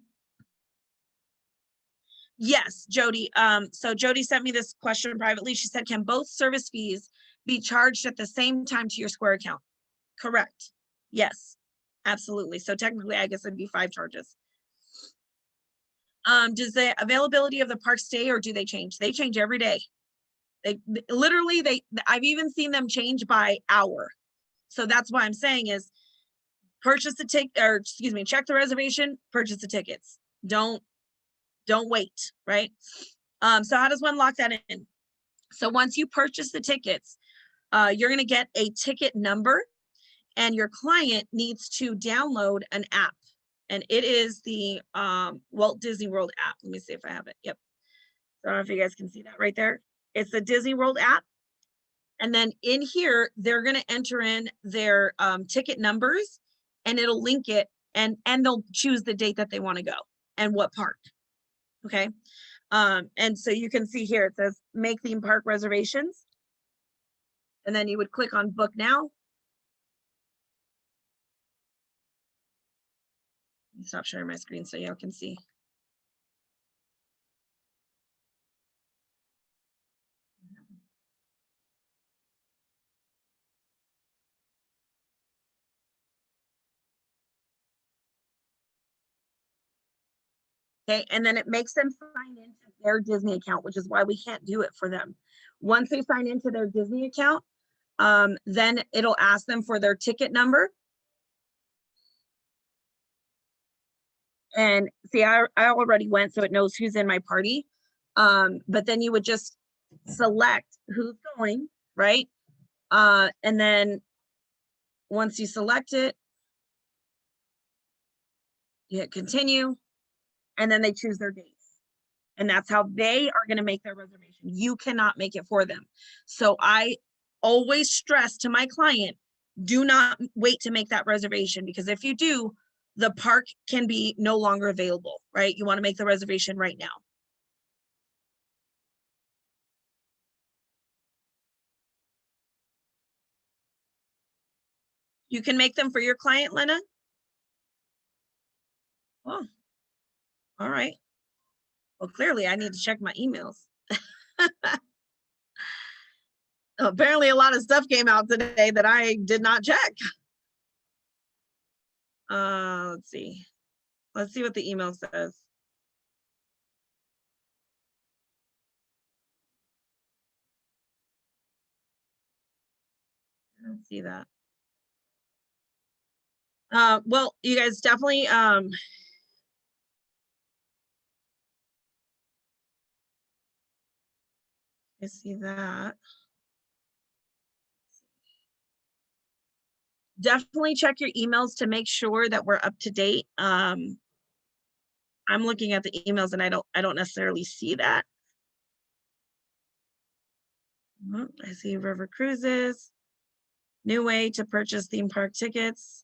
Yes, Jody. So Jody sent me this question privately. She said, can both service fees be charged at the same time to your Square account? Correct. Yes, absolutely. So technically, I guess it'd be 5 charges. Does the availability of the park stay or do they change? They change every day. They literally, I've even seen them change by hour. So that's why I'm saying is purchase the ticket, or excuse me, check the reservation, purchase the tickets. Don't wait, right? So how does one lock that in? So once you purchase the tickets, you're going to get a ticket number and your client needs to download an app. And it is the Walt Disney World app. Let me see if I have it. Yep. I don't know if you guys can see that right there. It's the Disney World app. And then in here, they're going to enter in their ticket numbers and it'll link it and they'll choose the date that they want to go and what park. Okay. And so you can see here, it says make theme park reservations. And then you would click on book now. Stop sharing my screen so y'all can see. Okay, and then it makes them sign into their Disney account, which is why we can't do it for them. Once they sign into their Disney account, then it'll ask them for their ticket number. And see, I already went, so it knows who's in my party. But then you would just select who's going, right? And then once you select it, you hit continue, and then they choose their dates. And that's how they are going to make their reservation. You cannot make it for them. So I always stress to my client, do not wait to make that reservation, because if you do, the park can be no longer available, right? You want to make the reservation right now. You can make them for your client, Lena? Oh, all right. Well, clearly I need to check my emails. Apparently a lot of stuff came out today that I did not check. Let's see. Let's see what the email says. I don't see that. Well, you guys definitely, I see that. Definitely check your emails to make sure that we're up to date. I'm looking at the emails and I don't necessarily see that. I see River Cruises, new way to purchase theme park tickets.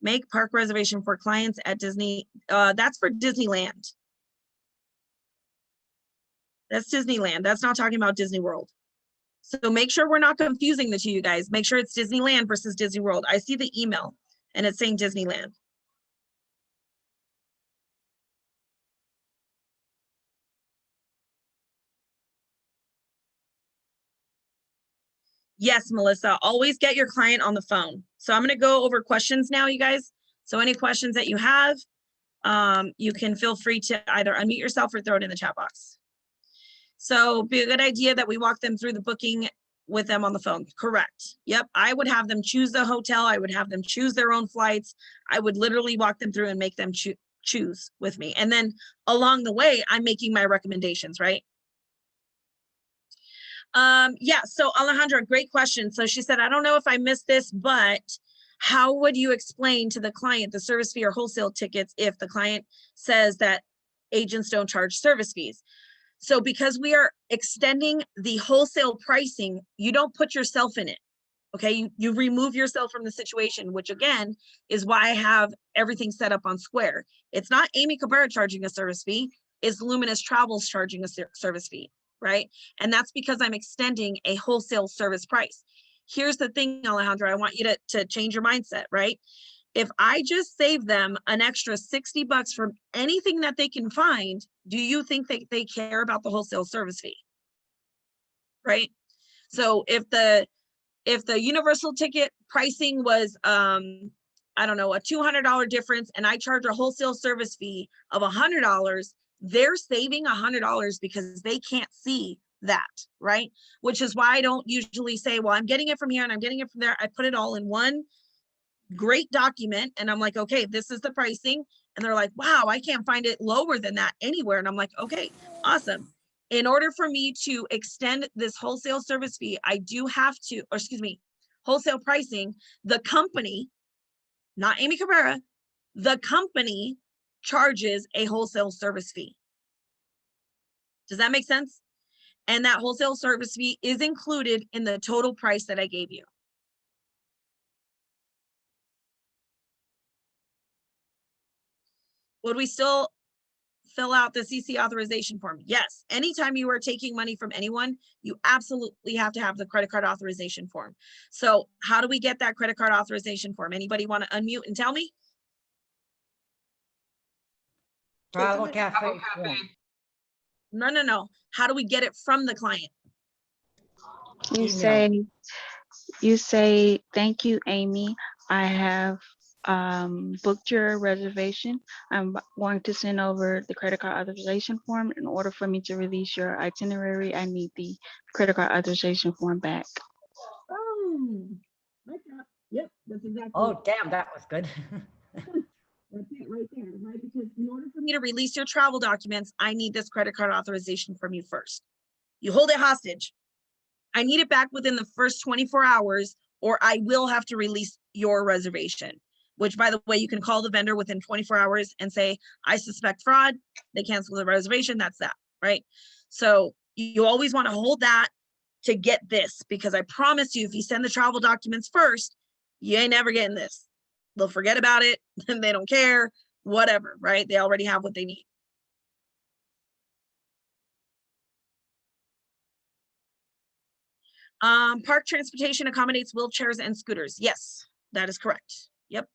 Make park reservation for clients at Disney. That's for Disneyland. That's Disneyland. That's not talking about Disney World. So make sure we're not confusing the two, you guys. Make sure it's Disneyland versus Disney World. I see the email and it's saying Disneyland. Yes, Melissa, always get your client on the phone. So I'm going to go over questions now, you guys. So any questions that you have, you can feel free to either unmute yourself or throw it in the chat box. So be a good idea that we walk them through the booking with them on the phone. Correct. Yep. I would have them choose the hotel. I would have them choose their own flights. I would literally walk them through and make them choose with me. And then along the way, I'm making my recommendations, right? Yeah, so Alejandra, great question. So she said, I don't know if I missed this, but how would you explain to the client the service fee or wholesale tickets if the client says that agents don't charge service fees? So because we are extending the wholesale pricing, you don't put yourself in it. Okay, you remove yourself from the situation, which again is why I have everything set up on Square. It's not Amy Cabrera charging a service fee, it's Luminous Travels charging a service fee, right? And that's because I'm extending a wholesale service price. Here's the thing, Alejandra, I want you to change your mindset, right? If I just save them an extra 60 bucks from anything that they can find, do you think they care about the wholesale service fee? Right? So if the universal ticket pricing was, I don't know, a $200 difference, and I charge a wholesale service fee of $100, they're saving $100 because they can't see that, right? Which is why I don't usually say, well, I'm getting it from here and I'm getting it from there. I put it all in one great document and I'm like, okay, this is the pricing. And they're like, wow, I can't find it lower than that anywhere. And I'm like, okay, awesome. In order for me to extend this wholesale service fee, I do have to, or excuse me, wholesale pricing, the company, not Amy Cabrera, the company charges a wholesale service fee. Does that make sense? And that wholesale service fee is included in the total price that I gave you. Would we still fill out the CC authorization form? Yes. Anytime you are taking money from anyone, you absolutely have to have the credit card authorization form. So how do we get that credit card authorization form? Anybody want to unmute and tell me? Travel cafe form. No. How do we get it from the client? You say, thank you, Amy. I have booked your reservation. I'm going to send over the credit card authorization form. In order for me to release your itinerary, I need the credit card authorization form back. Oh, like that. Yep, that's exactly. Oh, damn, that was good. That's it right there, right? Because in order for me to release your travel documents, I need this credit card authorization from you first. You hold it hostage. I need it back within the first 24 hours, or I will have to release your reservation, which, by the way, you can call the vendor within 24 hours and say, I suspect fraud. They cancel the reservation. That's that, right? So you always want to hold that to get this, because I promise you, if you send the travel documents first, you ain't never getting this. They'll forget about it and they don't care, whatever, right? They already have what they need. Park transportation accommodates wheelchairs and scooters. Yes, that is correct. Yep.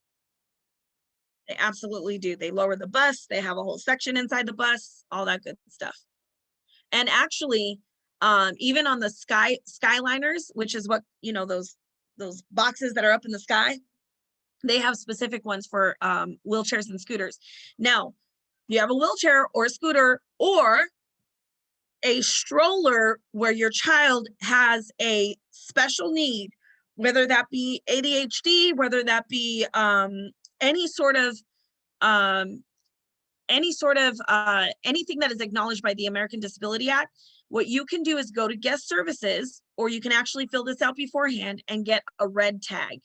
They absolutely do. They lower the bus. They have a whole section inside the bus, all that good stuff. And actually, even on the Skyliners, which is what, you know, those boxes that are up in the sky, they have specific ones for wheelchairs and scooters. Now, you have a wheelchair or a scooter or a stroller where your child has a special need, whether that be ADHD, whether that be any sort of anything that is acknowledged by the American Disability Act, what you can do is go to guest services, or you can actually fill this out beforehand and get a red tag.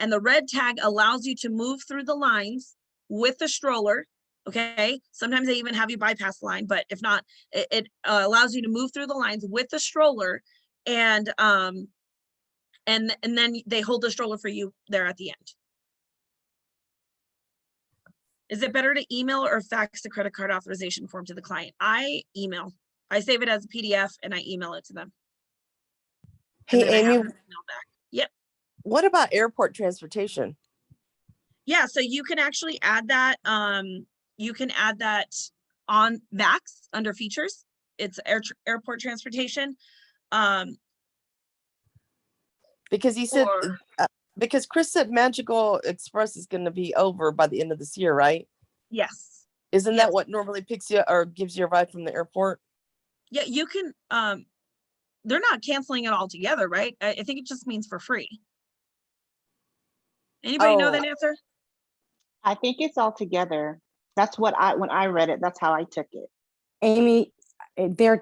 And the red tag allows you to move through the lines with the stroller. Okay, sometimes they even have you bypass the line, but if not, it allows you to move through the lines with the stroller, and then they hold the stroller for you there at the end. Is it better to email or fax the credit card authorization form to the client? I email. I save it as a PDF and I email it to them. Hey, Amy. Email back. Yep. What about airport transportation? Yeah, so you can actually add that. You can add that on VAX under features. It's airport transportation. Because he said, because Chris said Magical Express is going to be over by the end of this year, right? Yes. Isn't that what normally picks you or gives you a ride from the airport? Yeah, you can. They're not canceling it altogether, right? I think it just means for free. Anybody know that answer? I think it's all together. That's what when I read it, that's how I took it. Amy, they're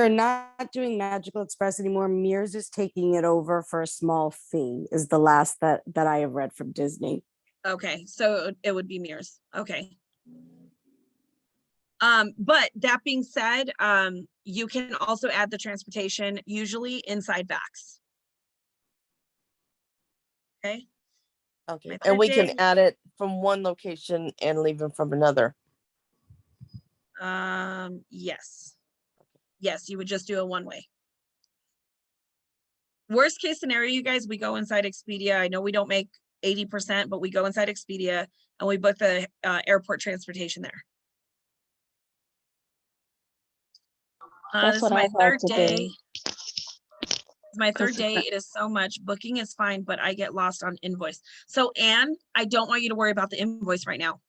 not doing Magical Express anymore. Mears is taking it over for a small fee, is the last that I have read from Disney. Okay, so it would be Mears. Okay. But that being said, you can also add the transportation usually inside VAX. Okay. Okay, and we can add it from one location and leave them from another. Yes. Yes, you would just do a one-way. Worst case scenario, you guys, we go inside Expedia. I know we don't make 80%, but we go inside Expedia and we book the airport transportation there. This is my third day. It's my third day. It is so much. Booking is fine, but I get lost on invoice. So Anne, I don't want you to worry about the invoice right now.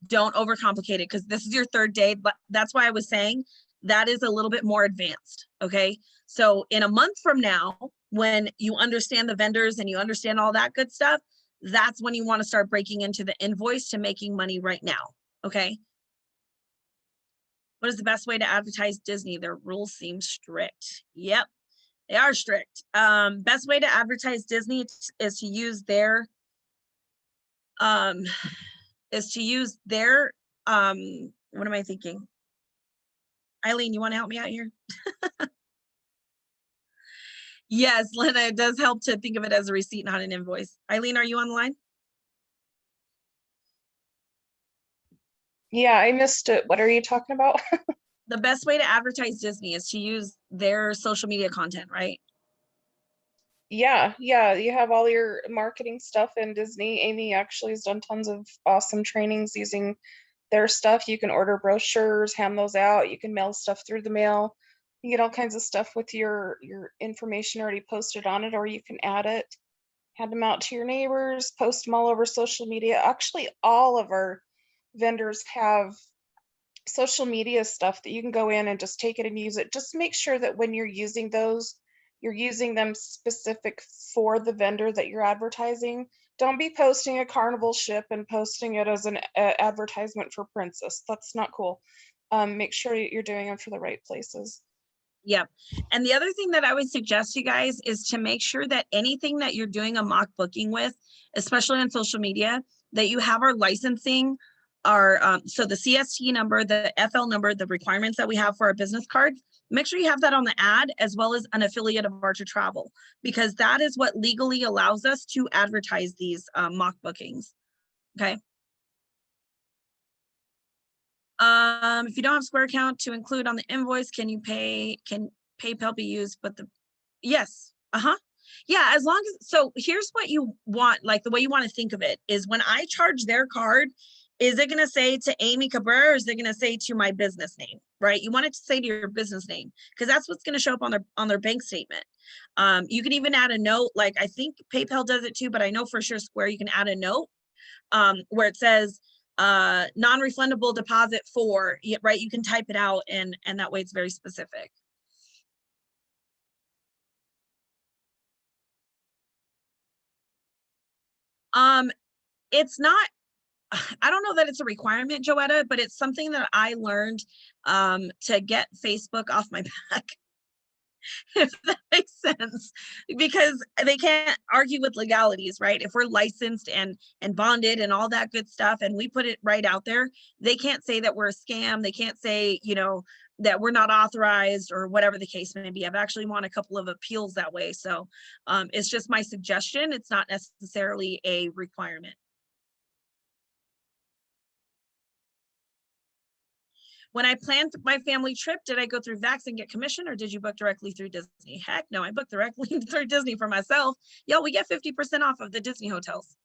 Don't overcomplicate it, because this is your third day. But that's why I was saying that is a little bit more advanced. Okay. So in a month from now, when you understand the vendors and you understand all that good stuff, that's when you want to start breaking into the invoice to making money right now. Okay. What is the best way to advertise Disney? Their rules seem strict. Yep, they are strict. Best way to advertise Disney is to use their what am I thinking? Eileen, you want to help me out here? Yes, Lena, it does help to think of it as a receipt, not an invoice. Eileen, are you on the line? Yeah, I missed it. What are you talking about? The best way to advertise Disney is to use their social media content, right? Yeah, you have all your marketing stuff in Disney. Amy actually has done tons of awesome trainings using their stuff. You can order brochures, hand those out. You can mail stuff through the mail. You get all kinds of stuff with your information already posted on it, or you can add it, hand them out to your neighbors, post them all over social media. Actually, all of our vendors have social media stuff that you can go in and just take it and use it. Just make sure that when you're using those, you're using them specific for the vendor that you're advertising. Don't be posting a Carnival ship and posting it as an advertisement for Princess. That's not cool. Make sure you're doing them for the right places. Yep. And the other thing that I would suggest you guys is to make sure that anything that you're doing a mock booking with, especially on social media, that you have our licensing, so the CST number, the FL number, the requirements that we have for our business cards, make sure you have that on the ad as well as an affiliate of Archer Travel, because that is what legally allows us to advertise these mock bookings. Okay. If you don't have Square account to include on the invoice, can PayPal be used? But yes. Yeah, as long as, so here's what you want, like the way you want to think of it is when I charge their card, is it going to say to Amy Cabrera or is it going to say to my business name, right? You want it to say to your business name because that's what's going to show up on their bank statement. You can even add a note, like I think PayPal does it too, but I know for sure Square, you can add a note where it says non-refundable deposit for, right? You can type it out and that way it's very specific. It's not, I don't know that it's a requirement, Joetta, but it's something that I learned to get Facebook off my back. If that makes sense, because they can't argue with legalities, right? If we're licensed and bonded and all that good stuff, and we put it right out there, they can't say that we're a scam. They can't say, that we're not authorized or whatever the case may be. I've actually won a couple of appeals that way. So it's just my suggestion. It's not necessarily a requirement. When I planned my family trip, did I go through Vax and get commission or did you book directly through Disney? Heck no, I booked directly through Disney for myself. Yo, we get 50% off of the Disney hotels.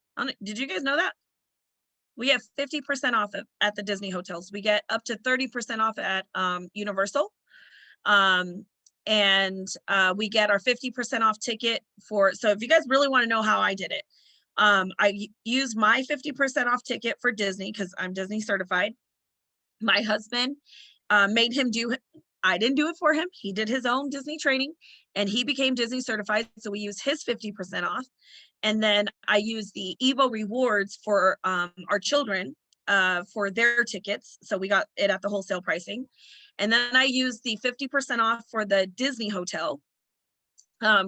Did you guys know that? We have 50% off at the Disney hotels. We get up to 30% off at Universal. And we get our 50% off ticket so if you guys really want to know how I did it, I use my 50% off ticket for Disney because I'm Disney certified. My husband made him I didn't do it for him. He did his own Disney training and he became Disney certified. So we use his 50% off. And then I use the Evo rewards for our children for their tickets. So we got it at the wholesale pricing. And then I used the 50% off for the Disney hotel,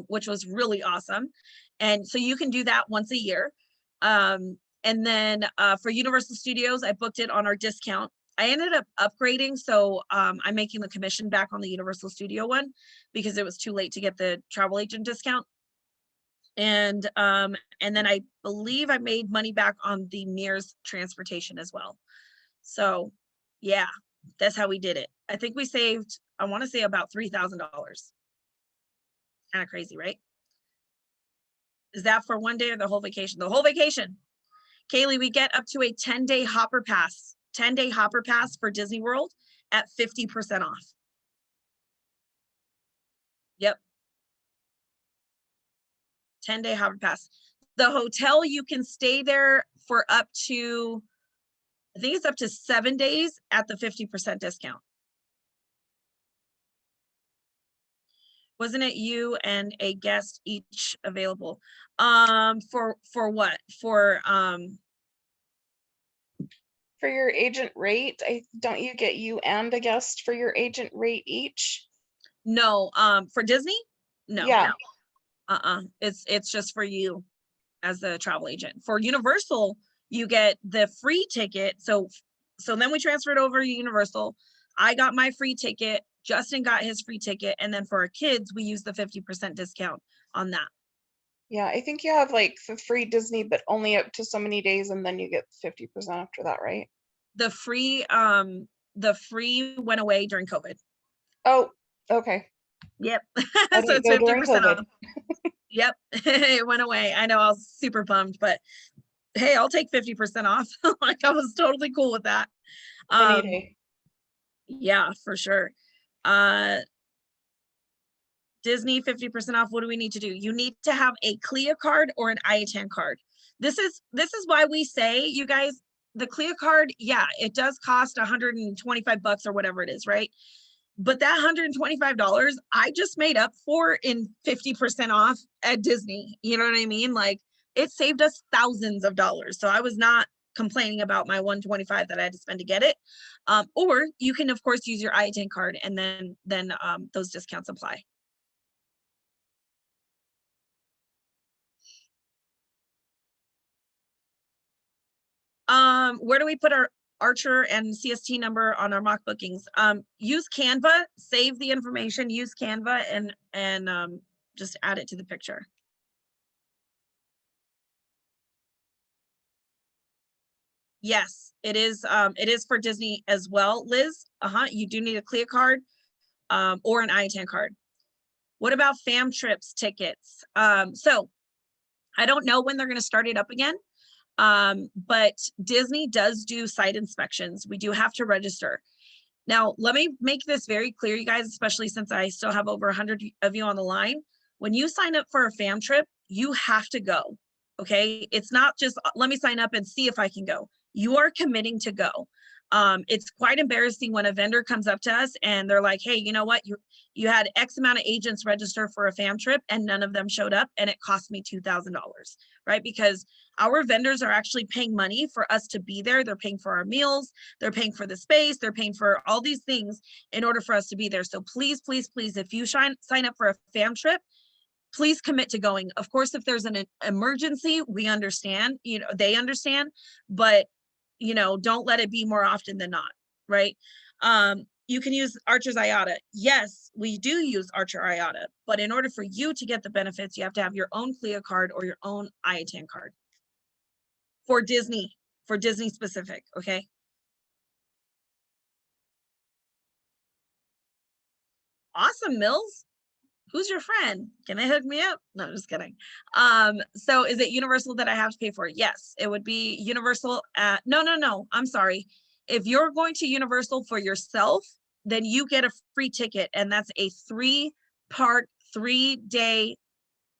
which was really awesome. And so you can do that once a year. And then for Universal Studios, I booked it on our discount. I ended up upgrading, so I'm making the commission back on the Universal Studio one because it was too late to get the travel agent discount. And then I believe I made money back on the Mears transportation as well. So yeah, that's how we did it. I think we saved, I want to say about $3,000. Kind of crazy, right? Is that for one day or the whole vacation? The whole vacation. Kaylee, we get up to a 10-day hopper pass. 10-day hopper pass for Disney World at 50% off. Yep. 10-day hopper pass. The hotel, you can stay there for up to, I think it's up to 7 days at the 50% discount. Wasn't it you and a guest each available? For what? For your agent rate, don't you get you and a guest for your agent rate each? No, for Disney? No. Yeah. It's just for you as the travel agent. For Universal, you get the free ticket. So then we transferred over to Universal. I got my free ticket. Justin got his free ticket. And then for our kids, we use the 50% discount on that. Yeah, I think you have like the free Disney, but only up to so many days, and then you get 50% after that, right? The free went away during COVID. Oh, okay. Yep. I So didn't it's go during 50% COVID. off. Yep. It went away. I know, I was super bummed, but hey, I'll take 50% off. Like, I was totally cool with that. Any day. Yeah, for sure. Disney 50% off. What do we need to do? You need to have a CLIA card or an IATAN card. This is why we say, you guys, the CLIA card, yeah, it does cost $125 or whatever it is, right? But that $125 I just made up for in 50% off at Disney. You know what I mean? Like, it saved us thousands of dollars. So I was not complaining about my $125 that I had to spend to get it. Or you can of course use your IATAN card, and then those discounts apply. Where do we put our Archer and CST number on our mock bookings? Use Canva, save the information, use Canva, and just add it to the picture. Yes, it is for Disney as well, Liz. You do need a CLIA card or an IATAN card. What about fam trips tickets? So I don't know when they're going to start it up again. But Disney does do site inspections. We do have to register. Now, let me make this very clear, you guys, especially since I still have over 100 of you on the line. When you sign up for a fam trip, you have to go, okay? It's not just, let me sign up and see if I can go. You are committing to go. It's quite embarrassing when a vendor comes up to us and they're like, hey, you know what? You had X amount of agents register for a fam trip and none of them showed up, and it cost me $2,000, right? Because our vendors are actually paying money for us to be there. They're paying for our meals, they're paying for the space, they're paying for all these things in order for us to be there. So please, please, please, if you sign up for a fam trip, please commit to going. Of course, if there's an emergency, we understand, they understand, but don't let it be more often than not, right? You can use Archer's IATA. Yes, we do use Archer IATA, but in order for you to get the benefits, you have to have your own CLIA card or your own IATAN card for Disney specific, okay? Awesome, Mills. Who's your friend? Can they hook me up? No, I'm just kidding. So is it Universal that I have to pay for? Yes, it would be Universal at, no, I'm sorry. If you're going to Universal for yourself, then you get a free ticket, and that's a 3-park, 3-day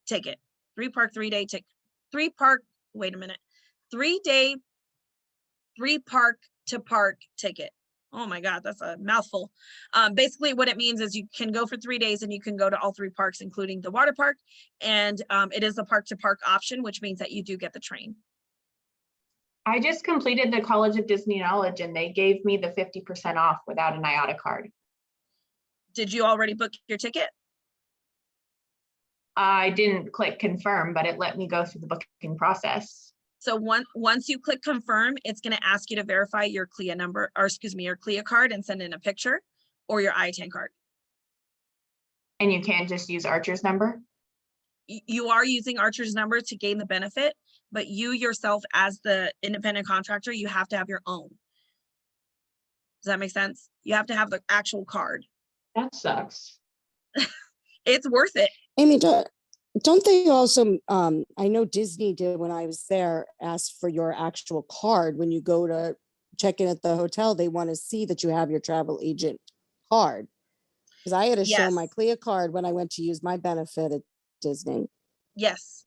ticket. 3-park, 3-day ticket. 3-park, wait a minute. 3-day, 3-park to park ticket. Oh my God, that's a mouthful. Basically what it means is you can go for 3 days and you can go to all 3 parks, including the water park. And it is a park to park option, which means that you do get the train. I just completed the College of Disney Knowledge and they gave me the 50% off without an IATA card. Did you already book your ticket? I didn't click confirm, but it let me go through the booking process. So once you click confirm, it's going to ask you to verify your CLIA number, or excuse me, your CLIA card, and send in a picture, or your IATAN card. And you can't just use Archer's number? You are using Archer's number to gain the benefit, but you yourself as the independent contractor, you have to have your own. Does that make sense? You have to have the actual card. That sucks. It's worth it. Amy, don't they also, I know Disney did when I was there, ask for your actual card. When you go to check in at the hotel, they want to see that you have your travel agent card. Because I had to show my CLIA card when I went to use my benefit at Disney. Yes.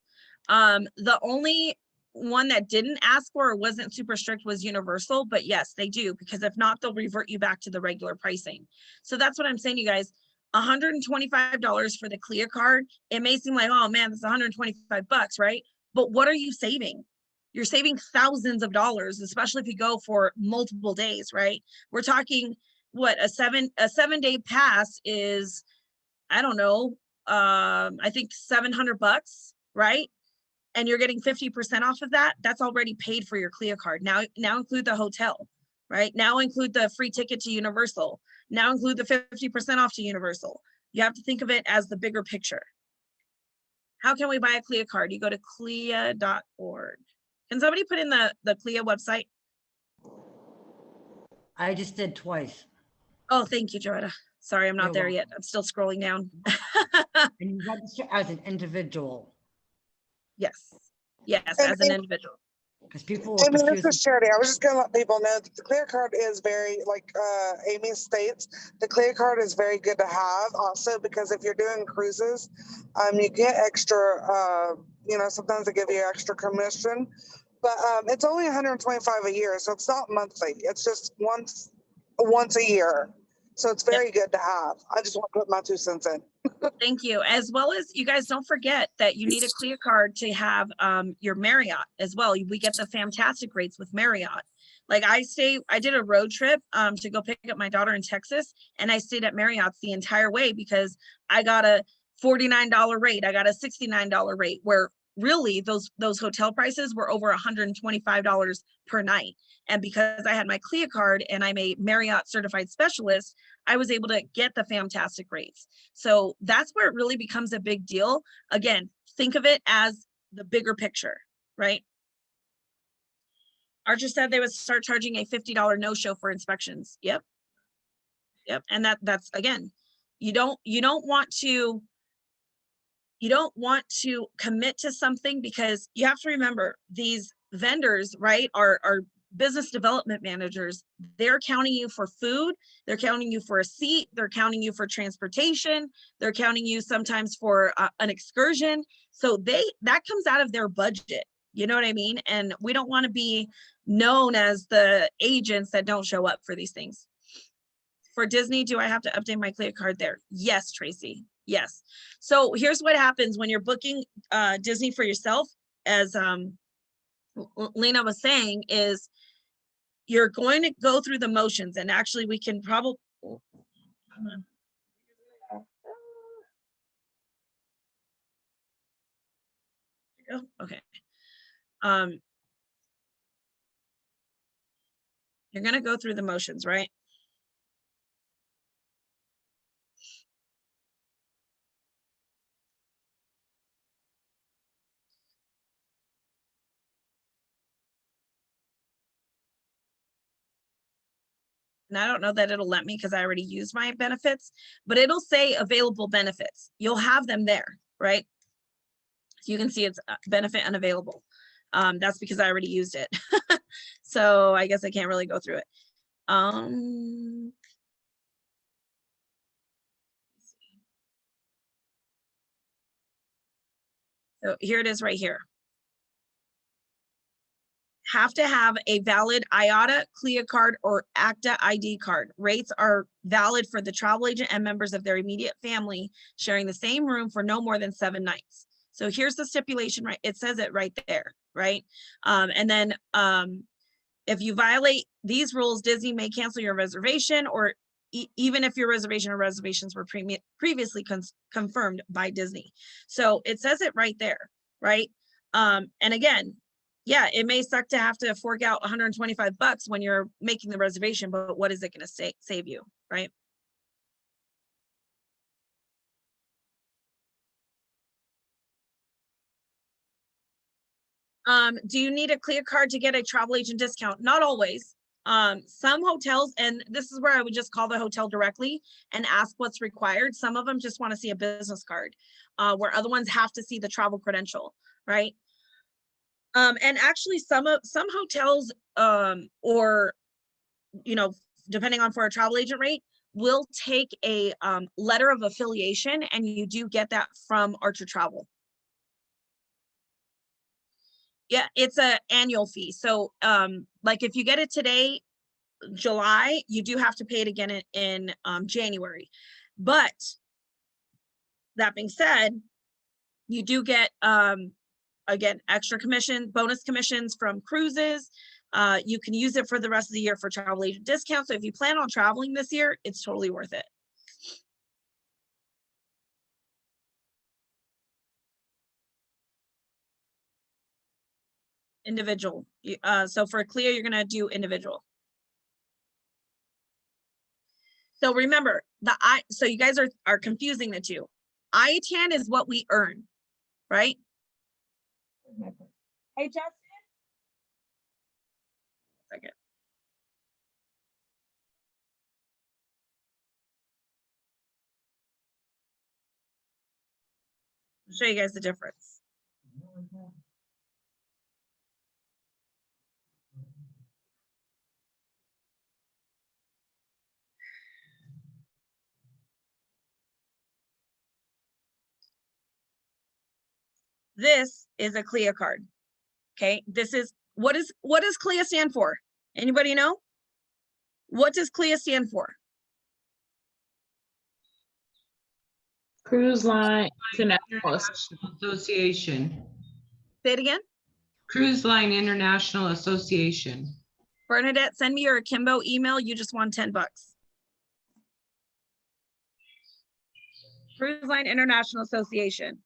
The only one that didn't ask for or wasn't super strict was Universal, but yes, they do, because if not, they'll revert you back to the regular pricing. So that's what I'm saying, you guys. $125 for the CLIA card. It may seem like, oh man, that's $125, right? But what are you saving? You're saving thousands of dollars, especially if you go for multiple days, right? We're talking what a 7-day pass is, I don't know, I think $700, right? And you're getting 50% off of that. That's already paid for your CLIA card. Now include the hotel, right? Now include the free ticket to Universal. Now include the 50% off to Universal. You have to think of it as the bigger picture. How can we buy a CLIA card? You go to CLIA.org. Can somebody put in the CLIA website? I just did twice. Oh, thank you, Joetta. Sorry, I'm not You're there welcome. yet. I'm still scrolling down. And you register as an individual, Yes, yes, And as an individual. because people will Amy, this confuse. is Charity. I was just gonna let people know that the clear card is very, like Amy states, the clear card is very good to have also because if you're doing cruises, you get extra, sometimes they give you extra commission, but it's only 125 a year, so it's not monthly. It's just once a year. So it's very good to have. I just want to put my 2 cents in. Thank you. As well as you guys don't forget that you need a clear card to have your Marriott as well. We get the fantastic rates with Marriott. Like I did a road trip to go pick up my daughter in Texas, and I stayed at Marriott's the entire way because I got a $49 rate. I got a $69 rate, where really those hotel prices were over $125 per night. And because I had my CLIA card and I'm a Marriott certified specialist, I was able to get the fantastic rates. So that's where it really becomes a big deal. Again, think of it as the bigger picture, right? Archer said they would start charging a $50 no-show for inspections. Yep. And that's again, you don't want to commit to something, because you have to remember these vendors, right, are business development managers. They're counting you for food, they're counting you for a seat, they're counting you for transportation, they're counting you sometimes for an excursion. So that comes out of their budget. You know what I mean? And we don't want to be known as the agents that don't show up for these things. For Disney, do I have to update my CLIA card there? Yes, Tracy. Yes. So here's what happens when you're booking Disney for yourself, as Lena was saying, is you're going to go through the motions, and actually we can probably, okay. You're going to go through the motions, right? And I don't know that it'll let me because I already used my benefits, but it'll say available benefits. You'll have them there, right? So you can see it's benefit unavailable. That's because I already used it. So I guess I can't really go through it. So here it is right here. Have to have a valid IATA, CLIA card, or ACTA ID card. Rates are valid for the travel agent and members of their immediate family sharing the same room for no more than 7 nights. So here's the stipulation, right? It says it right there, right? And then if you violate these rules, Disney may cancel your reservation, or even if your reservation or reservations were previously confirmed by Disney. So it says it right there, right? And again, yeah, it may suck to have to fork out $125 when you're making the reservation, but what is it going to save you, right? Do you need a CLIA card to get a travel agent discount? Not always. Some hotels, and this is where I would just call the hotel directly and ask what's required. Some of them just want to see a business card, where other ones have to see the travel credential, right? And actually some hotels, or, depending on for a travel agent rate, will take a letter of affiliation, and you do get that from Archer Travel. Yeah, it's an annual fee. So like if you get it today, July, you do have to pay it again in January. But that being said, you do get, again, extra bonus commissions from cruises. You can use it for the rest of the year for travel agent discounts. So if you plan on traveling this year, it's totally worth it. Individual. So for CLIA, you're going to do individual. So remember, so you guys are confusing the two. IATAN is what we earn, right? Hey, Justin. Second. I'll show you guys the difference. This is a CLIA card. Okay, this is what does CLIA stand for? Anybody know? What does CLIA stand for? Cruise Line International Association. Say it again. Cruise Line International Association. Bernadette, send me your Akimbo email. You just won 10 bucks. Cruise Line International Association.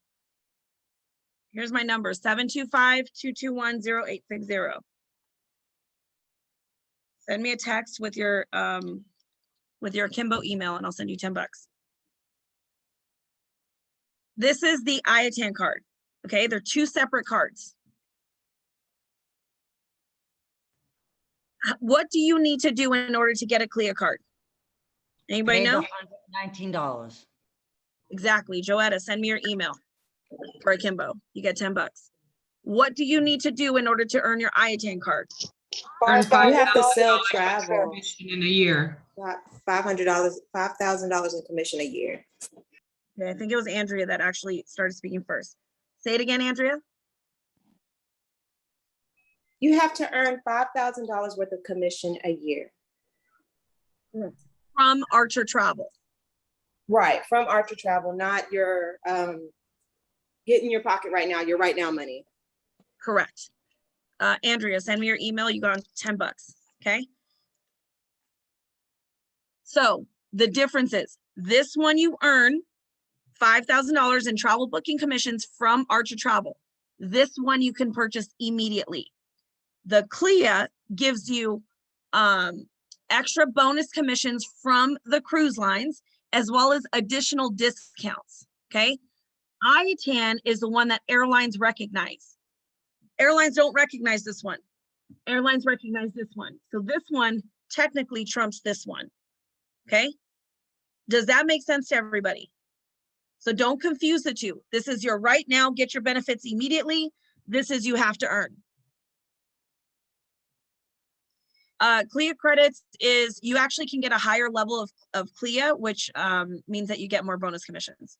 Here's my number, 725-221-0860. Send me a text with your Akimbo email and I'll send you 10 bucks. This is the IATAN card. Okay, they're two separate cards. What do you need to do in order to get a CLIA card? Anybody Pay the know? $119. Exactly. Joetta, send me your email for Akimbo. You get 10 bucks. What do you need to do in order to earn your IATAN card? Earn You have to sell $5,000 travel. commission in a year. $500, $5,000 in commission a year. Okay, I think it was Andrea that actually started speaking first. Say it again, Andrea. You have to earn $5,000 worth of commission a year. From Archer Travel. Right, from Archer Travel, not your get in your pocket right now, your right now money. Correct. Andrea, send me your email. You got 10 bucks. Okay. So the difference is this one you earn $5,000 in travel booking commissions from Archer Travel. This one you can purchase immediately. The CLIA gives you extra bonus commissions from the cruise lines, as well as additional discounts, okay? IATAN is the one that airlines recognize. Airlines don't recognize this one. Airlines recognize this one. So this one technically trumps this one, okay? Does that make sense to everybody? So don't confuse the two. This is your right now, get your benefits immediately. This is you have to earn. CLIA credits is you actually can get a higher level of CLIA, which means that you get more bonus commissions.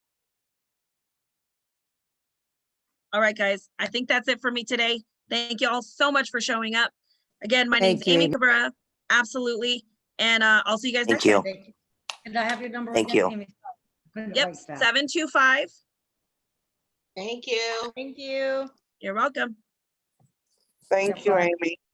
All right, guys, I think that's it for me today. Thank you all so much for showing up. Again, my name's Amy Cabrera. Absolutely. And I'll see you guys next time. Can I have your number? Thank again, you. Amy? Couldn't Yep, write that. 725. Thank you. Thank you. You're welcome. Thank you, Amy.